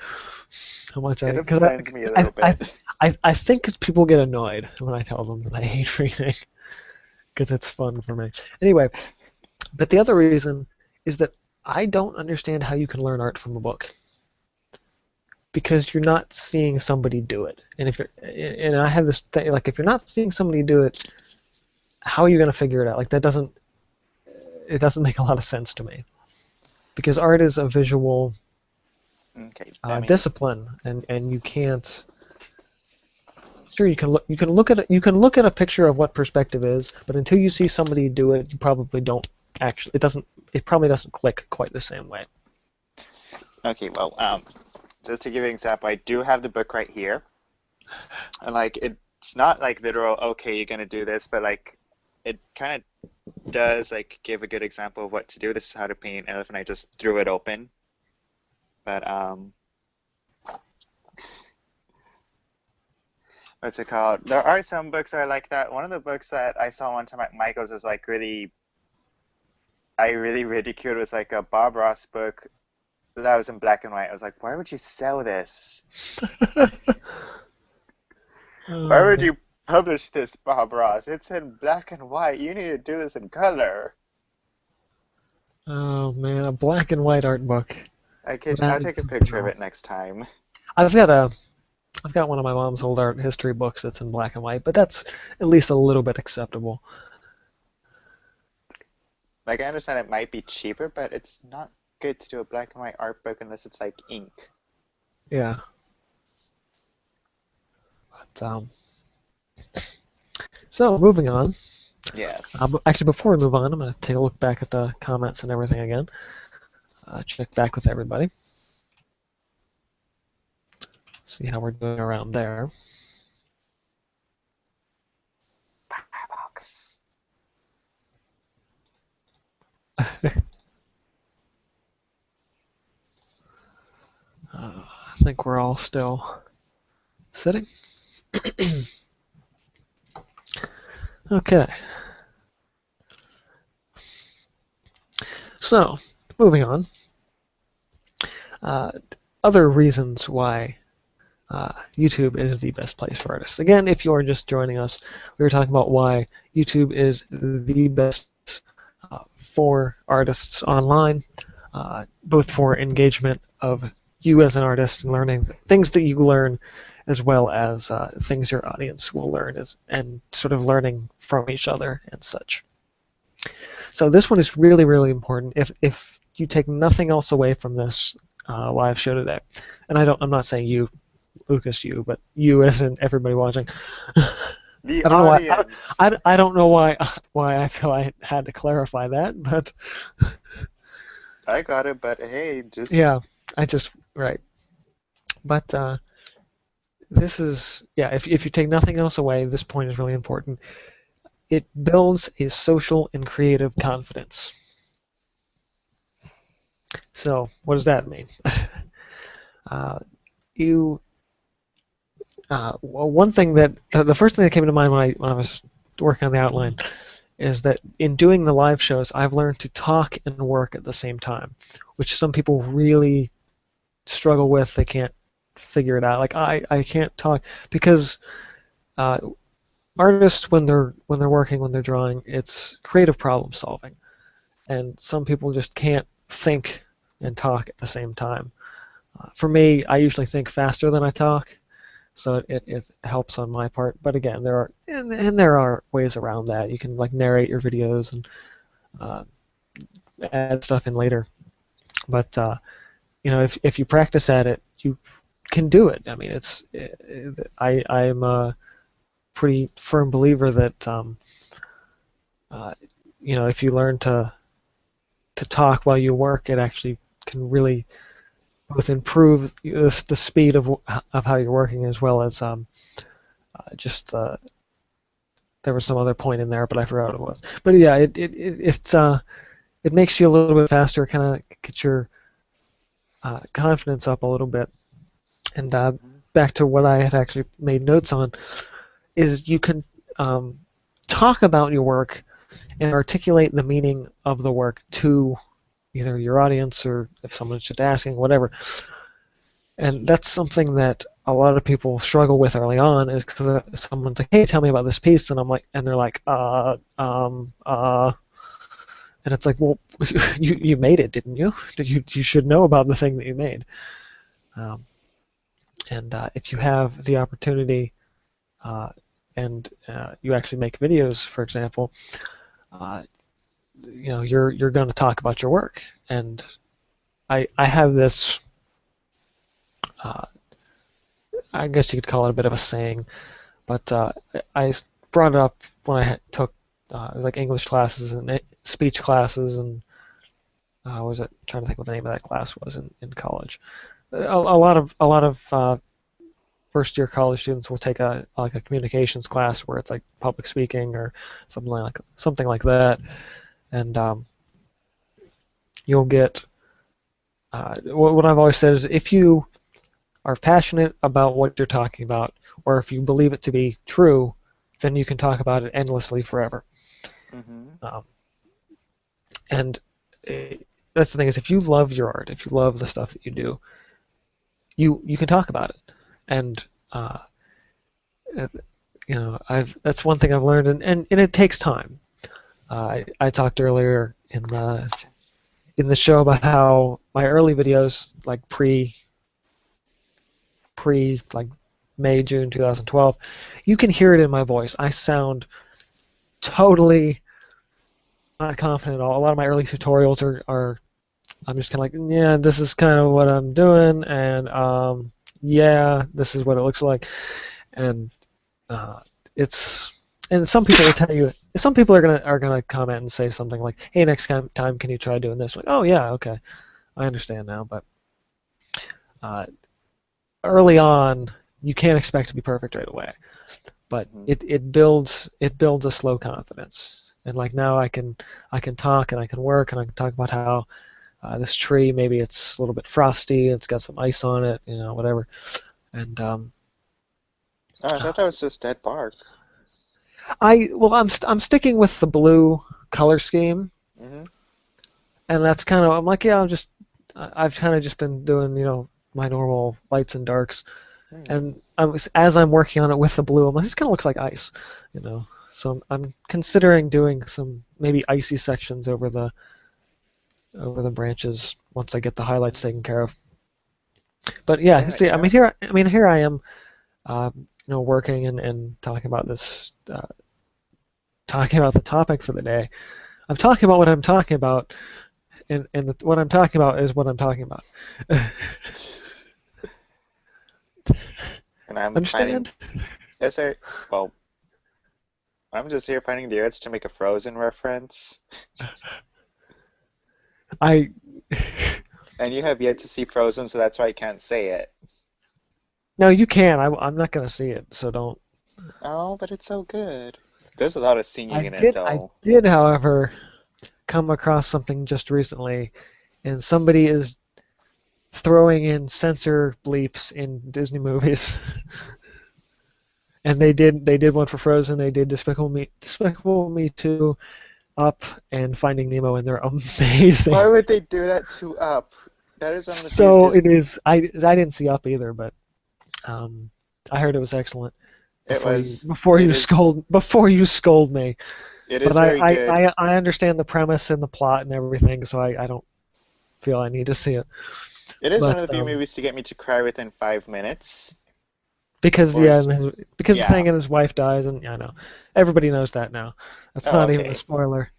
Speaker 1: How much
Speaker 2: It
Speaker 1: because
Speaker 2: offends me a
Speaker 1: I,
Speaker 2: little
Speaker 1: I,
Speaker 2: bit.
Speaker 1: I think 'cause people get annoyed when I tell them that I hate reading because it's fun for me. Anyway, but the other reason is that I don't understand how you can learn art from a book because you're not seeing somebody do it. And I have this thing like if you're not seeing somebody do it, how are you going to figure it out? Like it doesn't make a lot of sense to me because art is a visual
Speaker 2: Okay, let me.
Speaker 1: discipline, and you can't. Sure, you can look at a picture of what perspective is, but until you see somebody do it, you probably don't actually. It probably doesn't click quite the same way.
Speaker 2: Okay, well, just to give you an example, I do have the book right here, and like it's not like literal. Okay, you're gonna do this, but like it kind of does like give a good example of what to do. This is how to paint an elephant. I just threw it open, but what's it called? There are some books that are like that. One of the books that I saw one time at Michael's is like really, I really ridiculed was like a Bob Ross book that was in black and white. I was like, why would you sell this? Why
Speaker 1: Oh
Speaker 2: would
Speaker 1: man.
Speaker 2: you publish this, Bob Ross? It's in black and white. You need to do this in color.
Speaker 1: Oh man, a black and white art book.
Speaker 2: I kid you,
Speaker 1: That
Speaker 2: I'll
Speaker 1: is
Speaker 2: take a
Speaker 1: something
Speaker 2: picture of it
Speaker 1: else.
Speaker 2: next time.
Speaker 1: I've got a I've got one of my mom's old art history books that's in black and white, but that's at least a little bit acceptable.
Speaker 2: Like, I understand it might be cheaper, but it's not good to do a black and white art book unless it's like ink.
Speaker 1: Yeah. But, so moving on.
Speaker 2: Yes.
Speaker 1: Actually, before we move on, I'm going to take a look back at the comments and everything again. Check back with everybody. See how we're doing around there.
Speaker 2: Firefox.
Speaker 1: I think we're all still sitting. Okay. So, moving on. Uh, Other reasons why YouTube is the best place for artists. Again, if you are just joining us, we were talking about why YouTube is the best for artists online, both for engagement of you as an artist and learning things that you learn, as well as things your audience will learn, and sort of learning from each other and such. So this one is really, really important. If you take nothing else away from this live show today, and I'm not saying you Lucas, you, but you as in everybody watching.
Speaker 2: The
Speaker 1: I don't know why.
Speaker 2: audience.
Speaker 1: I don't know why I feel I had to clarify that, but
Speaker 2: I got it, but hey, just
Speaker 1: yeah, I just right. But this is yeah. If you take nothing else away, this point is really important. It builds a social and creative confidence. So what does that mean? uh, you well, one thing that the first thing that came to mind when I was working on the outline is that in doing the live shows, I've learned to talk and work at the same time, which some people really struggle with. They can't figure it out. Like I can't talk because uh, artists when they're working, when they're drawing, it's creative problem solving, and some people just can't think and talk at the same time. For me, I usually think faster than I talk, so it helps on my part. But again, there are ways around that. You can like narrate your videos and uh, add stuff in later. But if you practice at it, you can do it. I mean, I'm a pretty firm believer that uh, if you learn to talk while you work, it actually can really both improve the speed of how you're working as well as just there was some other point in there, but I forgot what it was. But yeah, it makes you a little bit faster, kind of gets your confidence up a little bit. And
Speaker 2: Mhm.
Speaker 1: back to what I had actually made notes on is you can talk about your work and articulate the meaning of the work to either your audience or if someone's just asking, whatever. And that's something that a lot of people struggle with early on is because someone's like, hey, tell me about this piece, and I'm like, and they're like, and it's like, well, you made it, didn't you? You should know about the thing that you made. Um, and if you have the opportunity and you actually make videos, for example, uh, you're going to talk about your work. And I have this, uh, I guess you could call it a bit of a saying, but I brought it up when I took like English classes and speech classes and was it trying to think what the name of that class was in college. A lot of first year college students will take a communications class where it's like public speaking or something like that, and you'll get what I've always said is if you are passionate about what you're talking about, or if you believe it to be true, then you can talk about it endlessly forever.
Speaker 2: Mhm.
Speaker 1: Um, and that's the thing is if you love your art, if you love the stuff that you do, you can talk about it. And uh, uh, I've that's one thing I've learned, and it takes time. I talked earlier in the show about how my early videos, like pre like May June 2012, you can hear it in my voice. I sound totally not confident at all. A lot of my early tutorials are I'm just kind of like, yeah, this is kind of what I'm doing, and yeah, this is what it looks like, and uh, it's and some people will tell you, some people are gonna comment and say something like, hey, next time can you try doing this? Like, oh yeah, okay, I understand now, but uh, early on, you can't expect to be perfect right away, but
Speaker 2: Mhm.
Speaker 1: it builds a slow confidence, and like now I can talk and I can work and I can talk about how this tree, maybe it's a little bit frosty, it's got some ice on it, whatever. And
Speaker 2: Oh, I thought that was just dead bark.
Speaker 1: I'm sticking with the blue color scheme,
Speaker 2: Mhm.
Speaker 1: and that's kind of I'm like yeah I've kind of just been doing my normal lights and darks,
Speaker 2: Hmm.
Speaker 1: and as I'm working on it with the blue, I'm like this kind of looks like ice, So I'm considering doing some maybe icy sections over the branches once I get the highlights taken care of. But yeah,
Speaker 2: Yeah,
Speaker 1: see,
Speaker 2: yeah.
Speaker 1: here I am working and talking about this, talking about the topic for the day. I'm talking about what I'm talking about, and what I'm talking about is what I'm talking about.
Speaker 2: And I'm finding,
Speaker 1: Understand?
Speaker 2: yes, sir. Well, I'm just here finding the urge to make a Frozen reference.
Speaker 1: I
Speaker 2: And you have yet to see Frozen, so that's why I can't say it.
Speaker 1: no, you can. I'm not gonna see it, so don't.
Speaker 2: Oh, but it's so good. There's a lot of singing
Speaker 1: I
Speaker 2: in it,
Speaker 1: did. I
Speaker 2: though.
Speaker 1: did, however, come across something just recently, and somebody is throwing in censor bleeps in Disney movies. And they did one for Frozen. They did Despicable Me 2, Up, and Finding Nemo, and they're amazing.
Speaker 2: Why would they do that to Up? That is one of the few
Speaker 1: So it
Speaker 2: Disney.
Speaker 1: is. I didn't see Up either, but um, I heard it was excellent.
Speaker 2: It
Speaker 1: Before you
Speaker 2: was.
Speaker 1: before
Speaker 2: It
Speaker 1: you
Speaker 2: is.
Speaker 1: scold me.
Speaker 2: It
Speaker 1: But
Speaker 2: is very good.
Speaker 1: I understand the premise and the plot and everything, so I don't feel I need to see it.
Speaker 2: It is one
Speaker 1: But
Speaker 2: of the few movies to get me to cry within 5 minutes.
Speaker 1: because
Speaker 2: Or
Speaker 1: yeah,
Speaker 2: s-
Speaker 1: because the
Speaker 2: yeah.
Speaker 1: thing and his wife dies, and yeah, I know everybody knows that now. That's
Speaker 2: Oh,
Speaker 1: not even a
Speaker 2: okay.
Speaker 1: spoiler.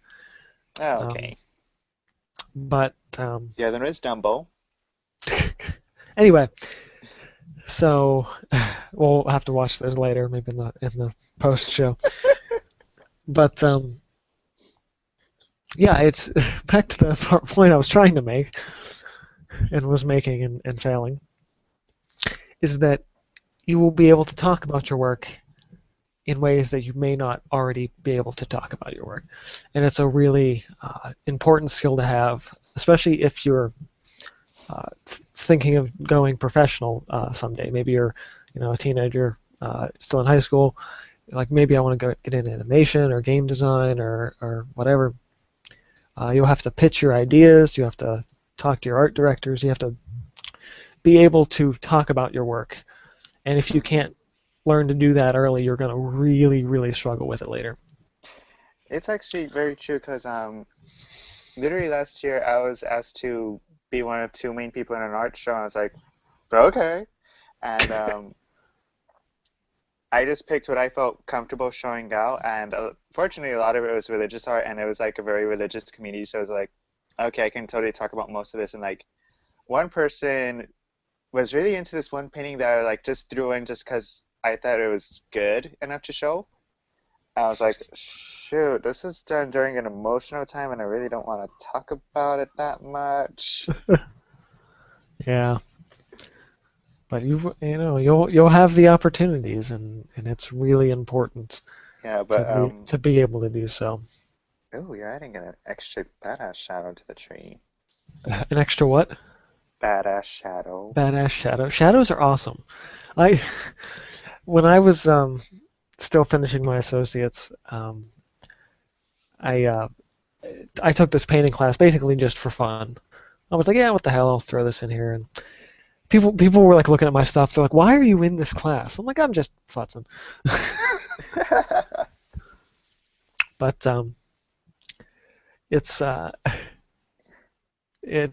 Speaker 2: Oh,
Speaker 1: Um,
Speaker 2: okay.
Speaker 1: but
Speaker 2: Yeah, there is Dumbo.
Speaker 1: anyway, so we'll have to watch those later, maybe in the post show. But yeah, it's back to the point I was trying to make and was making and failing, is that you will be able to talk about your work in ways that you may not already be able to talk about your work. And it's a really important skill to have, especially if you're thinking of going professional someday. Maybe you're, a teenager still in high school. Like maybe I want to go get into animation or game design or whatever. You'll have to pitch your ideas. You have to talk to your art directors. You have to be able to talk about your work. And if you
Speaker 2: Hmm.
Speaker 1: can't learn to do that early, you're going to really, really struggle with it later.
Speaker 2: It's actually very true because literally last year I was asked to be one of two main people in an art show. And I was like, okay. And I just picked what I felt comfortable showing out, and fortunately, a lot of it was religious art, and it was like a very religious community. So I was like, okay, I can totally talk about most of this. And like, one person was really into this one painting that I like just threw in just because I thought it was good enough to show. I was like, shoot, this is done during an emotional time, and I really don't want to talk about it that much.
Speaker 1: Yeah, but you'll have the opportunities, and it's really important
Speaker 2: Yeah,
Speaker 1: to
Speaker 2: but
Speaker 1: be able to do so.
Speaker 2: oh, you're adding an extra badass shadow to the tree.
Speaker 1: An extra what?
Speaker 2: Badass shadow.
Speaker 1: Badass shadow. Shadows are awesome. I when I was still finishing my associates, I I took this painting class basically just for fun. I was like, yeah, what the hell? I'll throw this in here. And people were like looking at my stuff. They're like, why are you in this class? I'm like, I'm just futzing. But it's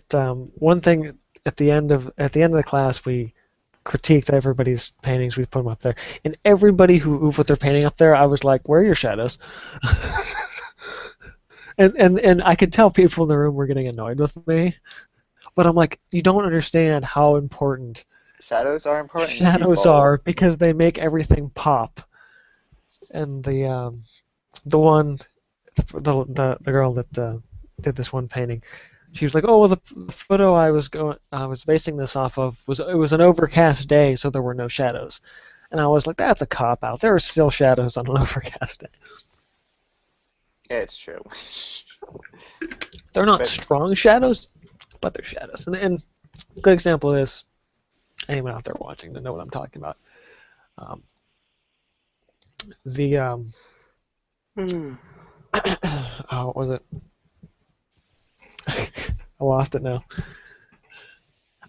Speaker 1: one thing at the end of the class we critiqued everybody's paintings. We put them up there, and everybody who put their painting up there, I was like, where are your shadows? And I could tell people in the room were getting annoyed with me. But I'm like, you don't understand how important
Speaker 2: Shadows are important,
Speaker 1: shadows
Speaker 2: people.
Speaker 1: are because they make everything pop. And the one the girl that did this one painting, she was like, oh, well, the photo I was basing this off of was an overcast day, so there were no shadows. And I was like, that's a cop out. There are still shadows on an overcast day.
Speaker 2: Yeah, it's true.
Speaker 1: They're not
Speaker 2: But
Speaker 1: strong shadows, but they're shadows. And a good example of this, anyone out there watching to know what I'm talking about. Um, the oh, what was it? I lost it now.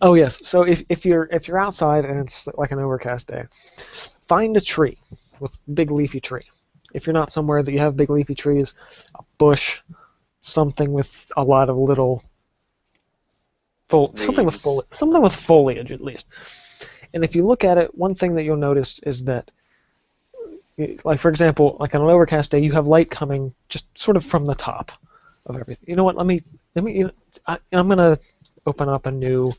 Speaker 1: Oh yes. So if you're outside and it's like an overcast day, find a tree with big leafy tree. If you're not somewhere that you have big leafy trees, a bush, something with a lot of little
Speaker 2: leaves.
Speaker 1: something with foliage at least. And if you look at it, one thing that you'll notice is that, like for example, like on an overcast day, you have light coming just sort of from the top of everything. You know what? Let me. I'm gonna open up a new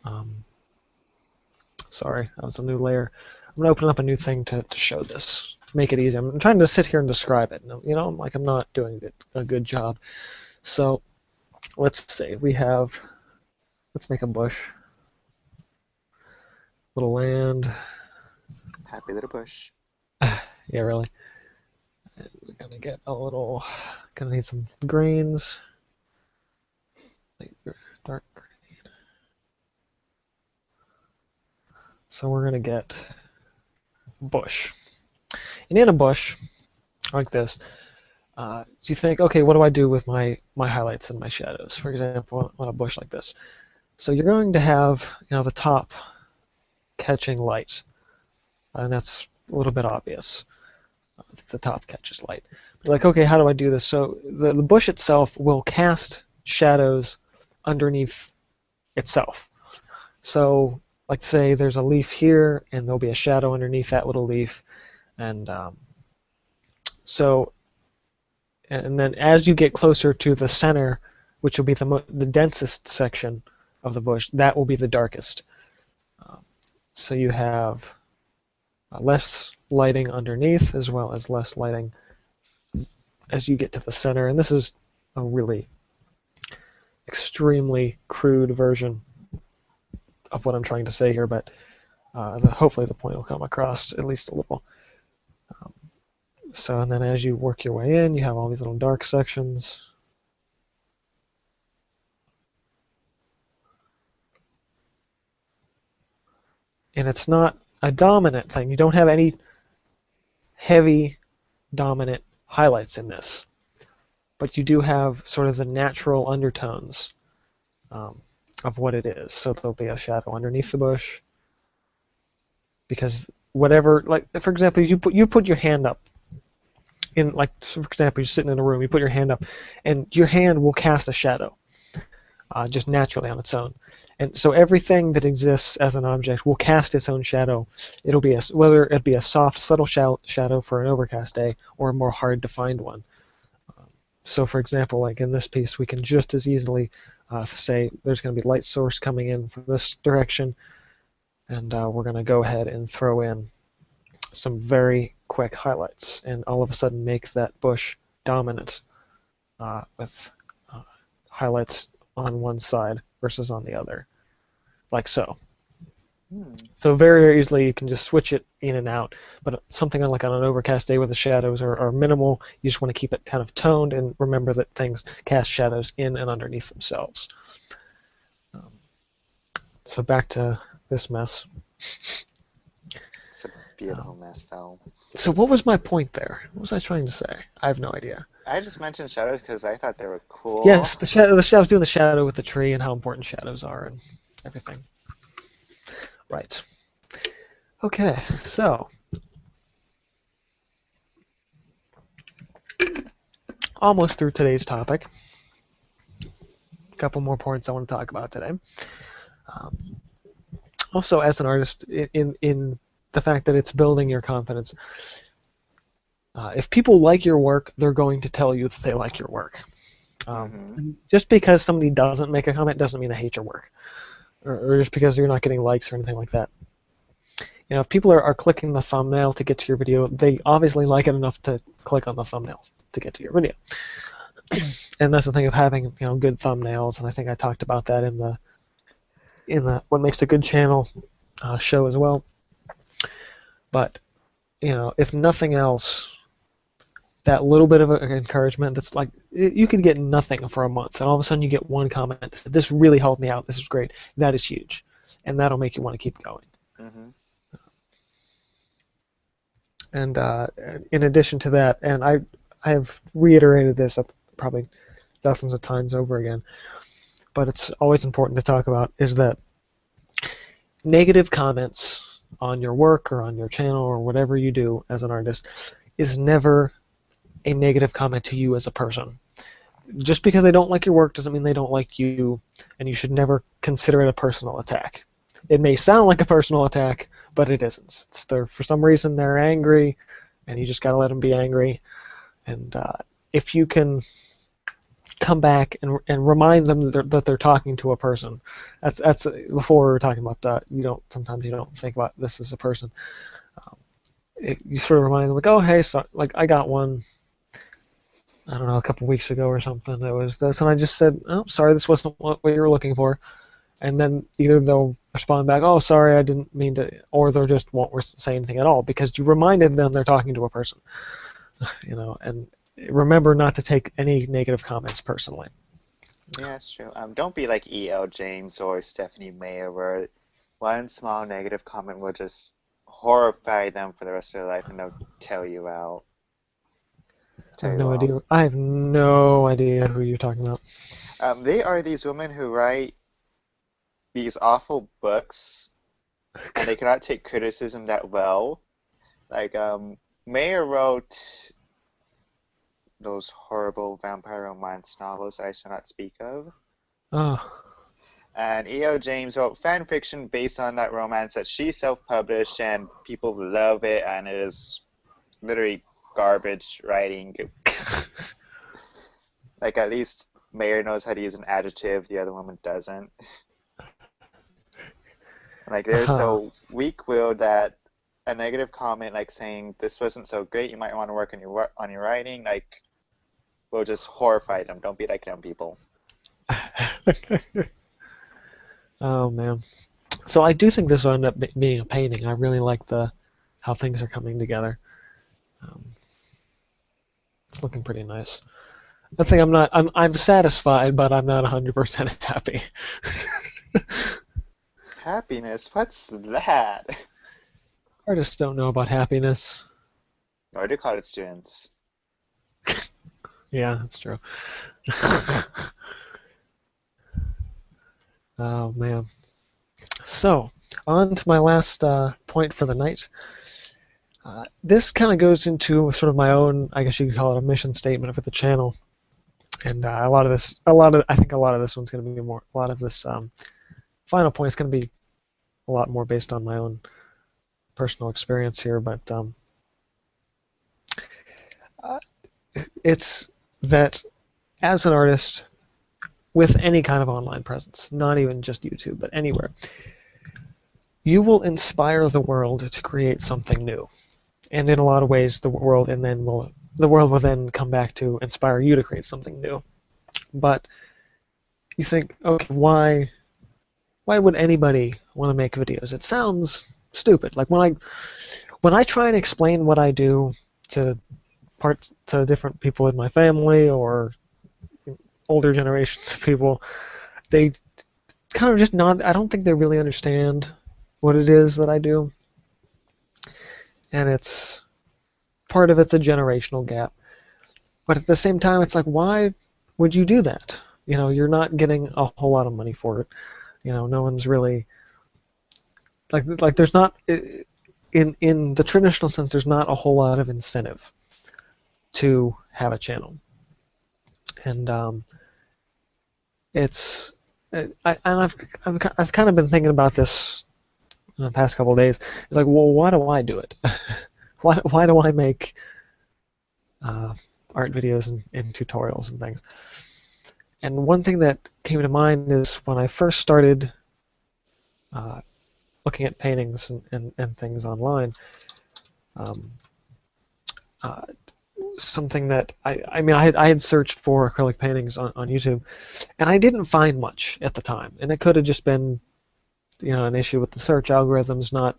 Speaker 1: um, Sorry, that was a new layer. I'm going to open up a new thing to show this. Make it easy. I'm trying to sit here and describe it. You know, like I'm not doing a good job. So let's see. Let's make a bush. Little land.
Speaker 2: Happy little bush.
Speaker 1: Yeah, really. And we're going to get gonna need some greens. Dark green. So we're going to get bush. And in a bush, like this, so you think, okay, what do I do with my highlights and my shadows? For example, on a bush like this. So you're going to have, the top catching light, and that's a little bit obvious. The top catches light. But like, okay, how do I do this? So the bush itself will cast shadows underneath itself. So, like, say there's a leaf here, and there'll be a shadow underneath that little leaf, and and then as you get closer to the center, which will be the densest section of the bush, that will be the darkest. So you have less lighting underneath as well as less lighting as you get to the center. And this is a really extremely crude version of what I'm trying to say here, but hopefully the point will come across at least a little. So, and then as you work your way in, you have all these little dark sections. And it's not a dominant thing. You don't have any heavy dominant highlights in this. But you do have sort of the natural undertones of what it is. So there'll be a shadow underneath the bush. Because whatever, like, for example, you put your hand up. For example, you're sitting in a room, you put your hand up, and your hand will cast a shadow, just naturally on its own. And so everything that exists as an object will cast its own shadow. It'll be whether it be a soft, subtle shadow for an overcast day, or a more hard-to-find one. So, for example, like in this piece, we can just as easily say there's going to be light source coming in from this direction, and we're going to go ahead and throw in some very quick highlights, and all of a sudden make that bush dominant with highlights on one side versus on the other, like so. So very, very easily you can just switch it in and out, but something like on an overcast day where the shadows are minimal, you just want to keep it kind of toned and remember that things cast shadows in and underneath themselves. So back to this mess.
Speaker 2: It's a beautiful mess, though.
Speaker 1: So what was my point there? What was I trying to say? I have no idea.
Speaker 2: I just mentioned shadows because I thought they were cool.
Speaker 1: Yes, the shadow. I was doing the shadow with the tree and how important shadows are and everything. Right. Okay, so almost through today's topic. A couple more points I want to talk about today. Also, as an artist, in the fact that it's building your confidence. If people like your work, they're going to tell you that they like your work. Just because somebody doesn't make a comment doesn't mean they hate your work, or just because you're not getting likes or anything like that. If people are clicking the thumbnail to get to your video, they obviously like it enough to click on the thumbnail to get to your video. And that's the thing of having good thumbnails, and I think I talked about that in the What Makes a Good Channel show as well. But if nothing else, that little bit of encouragement, that's like, you could get nothing for a month, and all of a sudden you get one comment that says, "This really helped me out, this is great," that is huge. And that'll make you want to keep going. And in addition to that, and I have reiterated this probably dozens of times over again, but it's always important to talk about, is that negative comments on your work or on your channel or whatever you do as an artist is never a negative comment to you as a person. Just because they don't like your work doesn't mean they don't like you, and you should never consider it a personal attack. It may sound like a personal attack, but it isn't. For some reason they're angry, and you just got to let them be angry. And if you can come back and remind them that they're talking to a person. That's before we were talking about that. Sometimes you don't think about this as a person. You sort of remind them like, oh hey, so like I got one. I don't know, a couple weeks ago or something. It was this, and I just said, oh, sorry, this wasn't what you were looking for. And then either they'll respond back, oh, sorry, I didn't mean to, or they just won't say anything at all because you reminded them they're talking to a person. And remember not to take any negative comments personally.
Speaker 2: Yeah, it's true. Don't be like E.L. James or Stephanie Meyer, where one small negative comment will just horrify them for the rest of their life, and they'll tell you out,
Speaker 1: I
Speaker 2: tell
Speaker 1: have
Speaker 2: you
Speaker 1: no
Speaker 2: off.
Speaker 1: idea. I have no idea who you're talking about.
Speaker 2: They are these women who write these awful books, and they cannot take criticism that well. Like, Mayer wrote those horrible vampire romance novels that I shall not speak of.
Speaker 1: Oh,
Speaker 2: And E.O. James wrote fan fiction based on that romance that she self-published, and people love it, and it is literally garbage writing. Like, at least Mayer knows how to use an adjective, the other woman doesn't. Like, they're
Speaker 1: uh-huh.
Speaker 2: so weak-willed that a negative comment, like saying this wasn't so great, you might want to work on your writing, like, will just horrify them. Don't be like them, people.
Speaker 1: Oh man. So I do think this will end up being a painting. I really like the how things are coming together. Um, it's looking pretty nice. The thing I'm satisfied, but I'm not 100% happy.
Speaker 2: Happiness? What's that?
Speaker 1: Artists don't know about happiness.
Speaker 2: Or do college students.
Speaker 1: Yeah, that's true. Oh man. So on to my last point for the night. This kind of goes into sort of my own, I guess you could call it a mission statement for the channel. And I think a lot of this one's going to be more, a lot of this final point is going to be a lot more based on my own personal experience here. But uh, it's that as an artist with any kind of online presence, not even just YouTube, but anywhere, you will inspire the world to create something new. And in a lot of ways, the world will then come back to inspire you to create something new. But you think, okay, why would anybody want to make videos? It sounds stupid. Like when I try and explain what I do to different people in my family or older generations of people, they kind of just not. I don't think they really understand what it is that I do, and it's part of it's a generational gap. But at the same time, it's like, why would you do that? You're not getting a whole lot of money for it. No one's really like there's not in the traditional sense. There's not a whole lot of incentive to have a channel, and it's I've kind of been thinking about this in the past couple of days. It's like, well, why do I do it? why do I make uh, art videos and tutorials and things? And one thing that came to mind is when I first started uh, looking at paintings and things online. Um, uh, Something that I had searched for acrylic paintings on YouTube, and I didn't find much at the time. And it could have just been an issue with the search algorithms not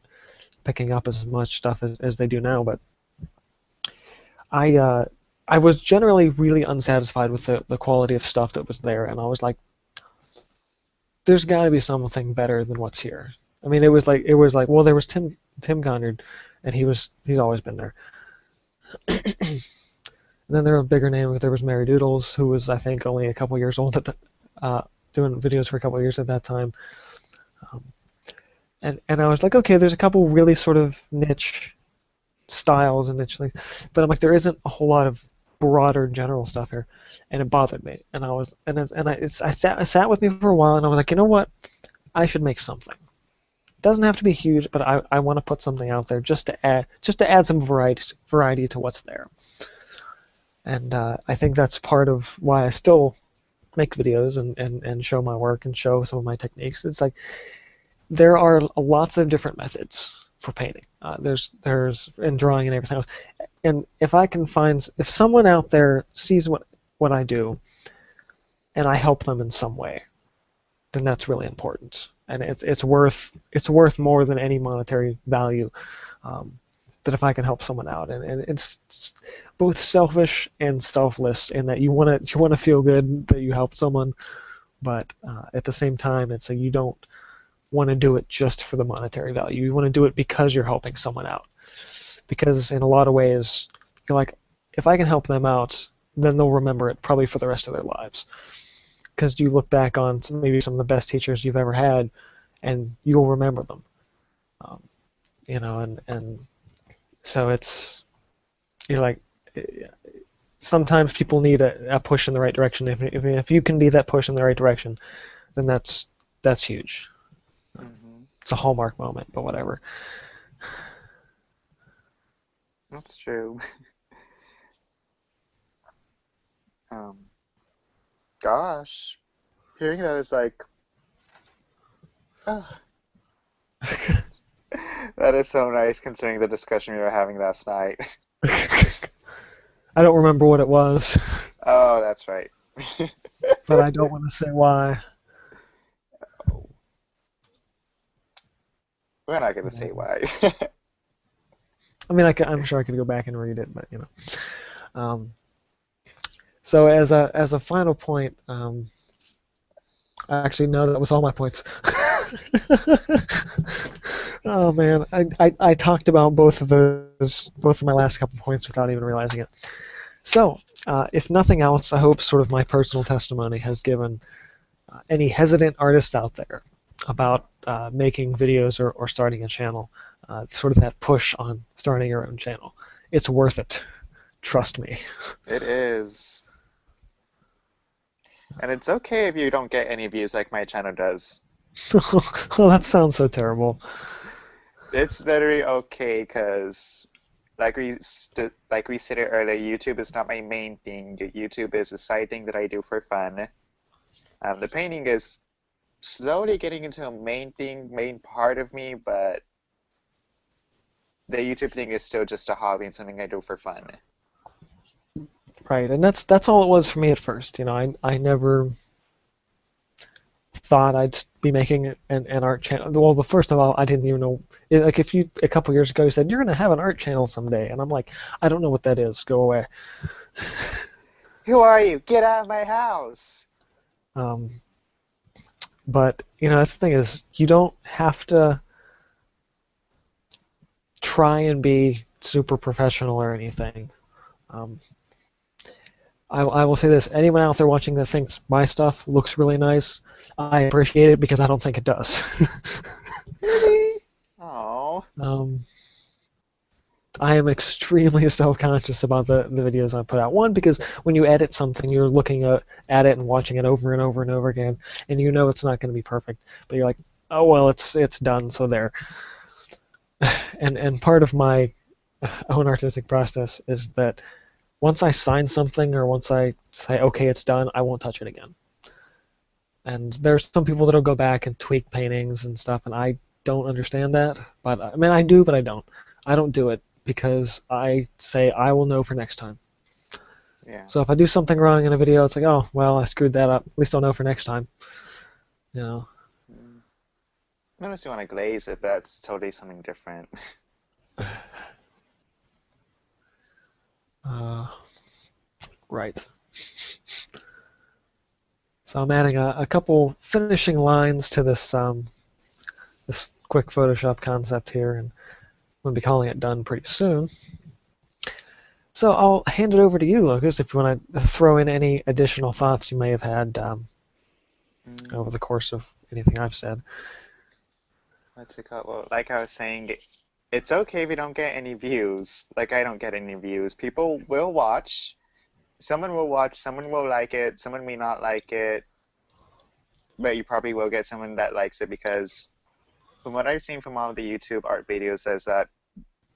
Speaker 1: picking up as much stuff as they do now. But I was generally really unsatisfied with the quality of stuff that was there, and I was like, there's got to be something better than what's here. I mean, it was like well, there was Tim Conard, and he's always been there. And then there were a bigger name. There was Mary Doodles, who was, I think, only a couple years old doing videos for a couple years at that time. Um, and I was like, okay, there's a couple really sort of niche styles and niche things, but I'm like, there isn't a whole lot of broader general stuff here, and it bothered me. And I was I sat with me for a while, and I was like, you know what, I should make something. It doesn't have to be huge, but I want to put something out there just to add some variety to what's there. And I think that's part of why I still make videos and show my work and show some of my techniques. It's like there are lots of different methods for painting. There's in drawing and everything else. And if someone out there sees what I do and I help them in some way, then that's really important. And it's worth more than any monetary value. That if I can help someone out, and it's both selfish and selfless in that you want to feel good that you helped someone, but at the same time, it's like you don't want to do it just for the monetary value. You want to do it because you're helping someone out. Because in a lot of ways, you're like, if I can help them out, then they'll remember it probably for the rest of their lives. Because you look back on maybe some of the best teachers you've ever had, and you'll remember them. Um, and so you're like, sometimes people need a push in the right direction. If you can be that push in the right direction, then that's huge.
Speaker 2: Hmm.
Speaker 1: It's a hallmark moment, but whatever.
Speaker 2: That's true. Um, Gosh, hearing that is like, ah, that is so nice considering the discussion we were having last night.
Speaker 1: I don't remember what it was,
Speaker 2: Oh, that's right.
Speaker 1: but I don't want to say why.
Speaker 2: Oh, we're not gonna say why.
Speaker 1: I mean, I'm sure I could go back and read it, but Um, so as a final point, actually no, that was all my points. Oh man, I talked about both of my last couple points without even realizing it. So, if nothing else, I hope sort of my personal testimony has given any hesitant artists out there about making videos or starting a channel, sort of that push on starting your own channel. It's worth it. Trust me.
Speaker 2: It is. And it's okay if you don't get any views like my channel does.
Speaker 1: Well, that sounds so terrible.
Speaker 2: It's literally okay because, like we said it earlier, YouTube is not my main thing. YouTube is a side thing that I do for fun. The painting is slowly getting into a main thing, main part of me, but the YouTube thing is still just a hobby and something I do for fun.
Speaker 1: Right, and that's all it was for me at first. I never thought I'd be making an art channel. Well, the first of all, I didn't even know. Like if you a couple years ago you said you're gonna have an art channel someday, and I'm like, I don't know what that is. Go away.
Speaker 2: Who are you? Get out of my house!
Speaker 1: Um, but that's the thing is you don't have to try and be super professional or anything. Um, I will say this: anyone out there watching that thinks my stuff looks really nice, I appreciate it because I don't think it does.
Speaker 2: Really? Oh.
Speaker 1: um, I am extremely self-conscious about the videos I put out. One, because when you edit something, you're looking at it and watching it over and over and over again, and you know it's not going to be perfect, but you're like, oh well, it's done, so there. And part of my own artistic process is that once I sign something or once I say okay, it's done, I won't touch it again. And there's some people that'll go back and tweak paintings and stuff, and I don't understand that. But I mean, I do, but I don't. I don't do it because I say I will know for next time.
Speaker 2: Yeah.
Speaker 1: So if I do something wrong in a video, it's like, oh, well, I screwed that up. At least I'll know for next time. You know.
Speaker 2: Mm. Unless you want to glaze it, that's totally something different.
Speaker 1: Uh, right. So I'm adding a couple finishing lines to this quick Photoshop concept here, and I'm going to be calling it done pretty soon. So I'll hand it over to you, Lucas, if you want to throw in any additional thoughts you may have had over
Speaker 2: Mm,
Speaker 1: the course of anything I've said.
Speaker 2: what's it called? Well, like I was saying, it's okay if you don't get any views. Like I don't get any views. People will watch. Someone will watch, someone will like it, someone may not like it, but you probably will get someone that likes it because from what I've seen from all the YouTube art videos is that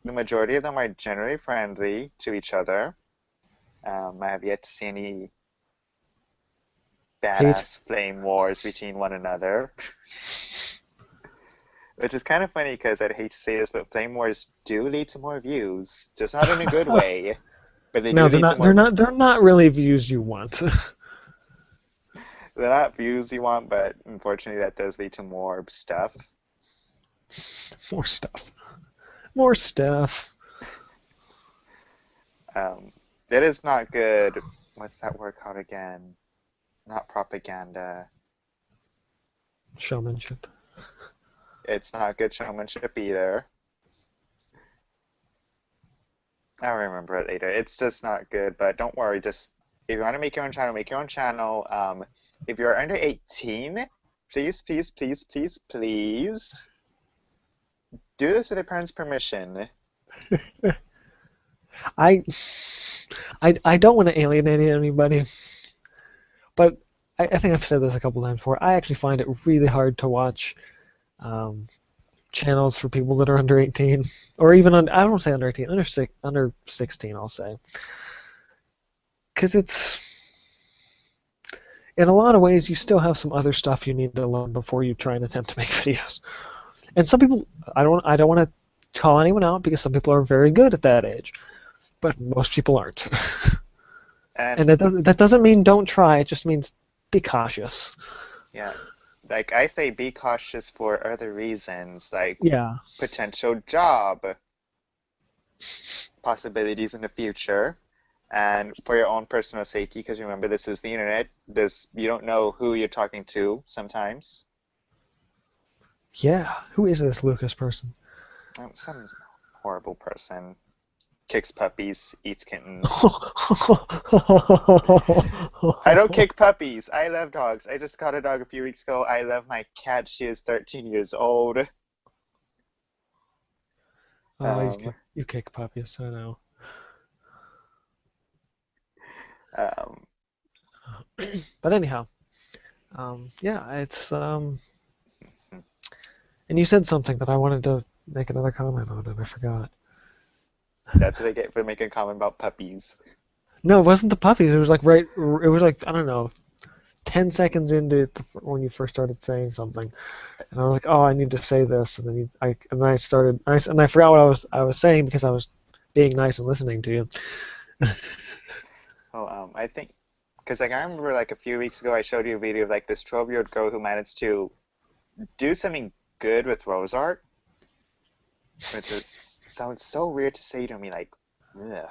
Speaker 2: the majority of them are generally friendly to each other. I have yet to see any
Speaker 1: Hate.
Speaker 2: badass flame wars between one another. Which is kind of funny because I'd hate to say this, but flame wars do lead to more views. Just not in a good way, but they
Speaker 1: No,
Speaker 2: do
Speaker 1: they're
Speaker 2: lead to
Speaker 1: not. They're
Speaker 2: more.
Speaker 1: not. They're not really views you want.
Speaker 2: They're not views you want, but unfortunately that does lead to more stuff.
Speaker 1: More stuff. More stuff.
Speaker 2: Um, that is not good. What's that word called again? Not propaganda.
Speaker 1: Showmanship.
Speaker 2: It's not good showmanship either. I'll remember it later. It's just not good, but don't worry. Just if you want to make your own channel, make your own channel. If you're under 18, please, please, please, please, please do this with your parents' permission.
Speaker 1: I, I don't want to alienate anybody, but I think I've said this a couple times before. I actually find it really hard to watch um, channels for people that are under 18, or even I don't say under 18, under 16, I'll say, because it's in a lot of ways you still have some other stuff you need to learn before you try and attempt to make videos. And some people, I don't want to call anyone out because some people are very good at that age, but most people aren't.
Speaker 2: And
Speaker 1: And that doesn't mean don't try. It just means be cautious.
Speaker 2: yeah, like I say, be cautious for other reasons, like
Speaker 1: Yeah.
Speaker 2: potential job possibilities in the future, and for your own personal safety, because remember, this is the internet. You don't know who you're talking to sometimes.
Speaker 1: Yeah. Who is this Lucas person?
Speaker 2: Some horrible person kicks puppies, eats kittens. I don't kick puppies. I love dogs. I just got a dog a few weeks ago. I love my cat. She is 13 years old.
Speaker 1: Oh,
Speaker 2: Um,
Speaker 1: you kick puppies, I know.
Speaker 2: um,
Speaker 1: But anyhow, yeah, and you said something that I wanted to make another comment on, and I forgot.
Speaker 2: that's what I get for making a comment about puppies.
Speaker 1: No, it wasn't the puppies. It was like right. It was like I don't know, 10 seconds into it when you first started saying something, and I was like, oh, I need to say this, and then I started, and I forgot what I was saying because I was being nice and listening to you.
Speaker 2: Oh, I think because like I remember like a few weeks ago I showed you a video of like this 12-year-old girl who managed to do something good with rose art, which is sounds so weird to say to me, like, ugh.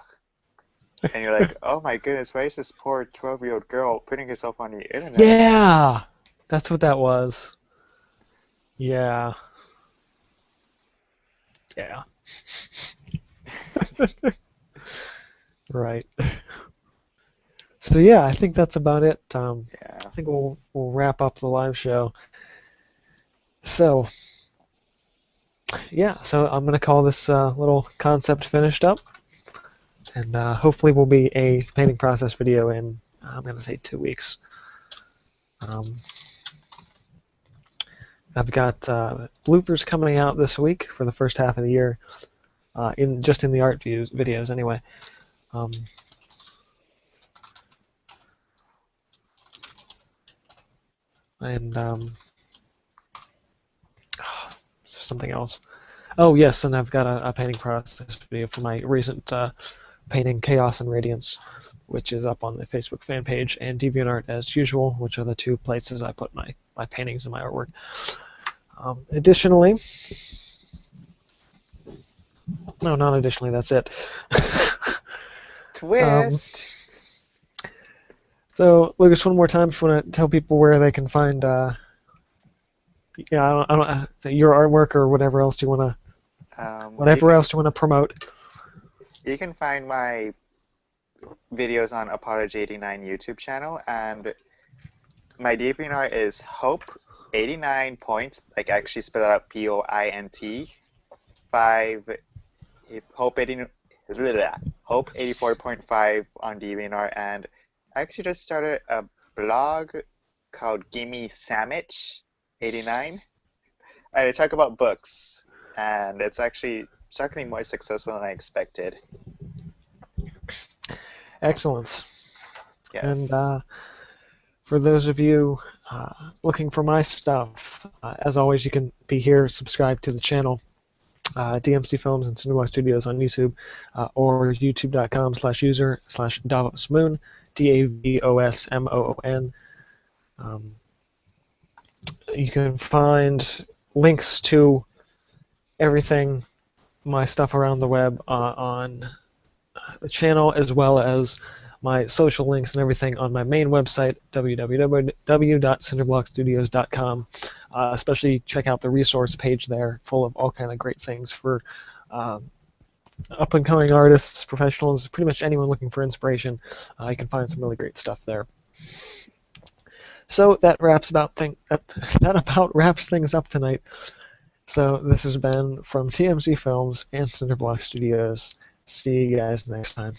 Speaker 2: And you're like, oh my goodness, why is this poor 12-year-old girl putting herself on the internet?
Speaker 1: Yeah, that's what that was. Yeah, yeah, right. So yeah, I think that's about it. I
Speaker 2: Yeah.
Speaker 1: think we'll wrap up the live show. So yeah, so I'm gonna call this little concept finished up, and hopefully will be a painting process video in I'm gonna say 2 weeks. Um, I've got bloopers coming out this week for the first half of the year, in the art views videos anyway. Um, and something else. Oh yes, and I've got a painting process video for my recent painting Chaos and Radiance, which is up on the Facebook fan page, and DeviantArt as usual, which are the two places I put my paintings and my artwork. Additionally, no, not additionally, that's it. um,
Speaker 2: Twist.
Speaker 1: so, Lucas, one more time, if you want to tell people where they can find, your artwork or
Speaker 2: You
Speaker 1: whatever else you want to promote.
Speaker 2: can find my videos on Apology89 YouTube channel, and my DeviantArt is Hope89 points, like actually spell out POINT 5 Hope 80 Hope 84.5 on DeviantArt, and I actually just started a blog called Gimme Sandwich 89, and I talk about books, and it's actually starting more successful than I expected.
Speaker 1: Excellent. And
Speaker 2: Yes.
Speaker 1: for those of you looking for my stuff, as always, you can be here, subscribe to the channel, DMC Films and Cinderblock Studios on YouTube, or youtube.com/user/DavosMoon, DAVOSMOON. You can find links to everything, my stuff around the web, on the channel, as well as my social links and everything on my main website, www.cinderblockstudios.com. Especially check out the resource page there, full of all kind of great things for up-and-coming artists, professionals, pretty much anyone looking for inspiration. You can find some really great stuff there. So that about wraps things up tonight. So this has been from TMC Films and Cinderblock Studios. See you guys next time.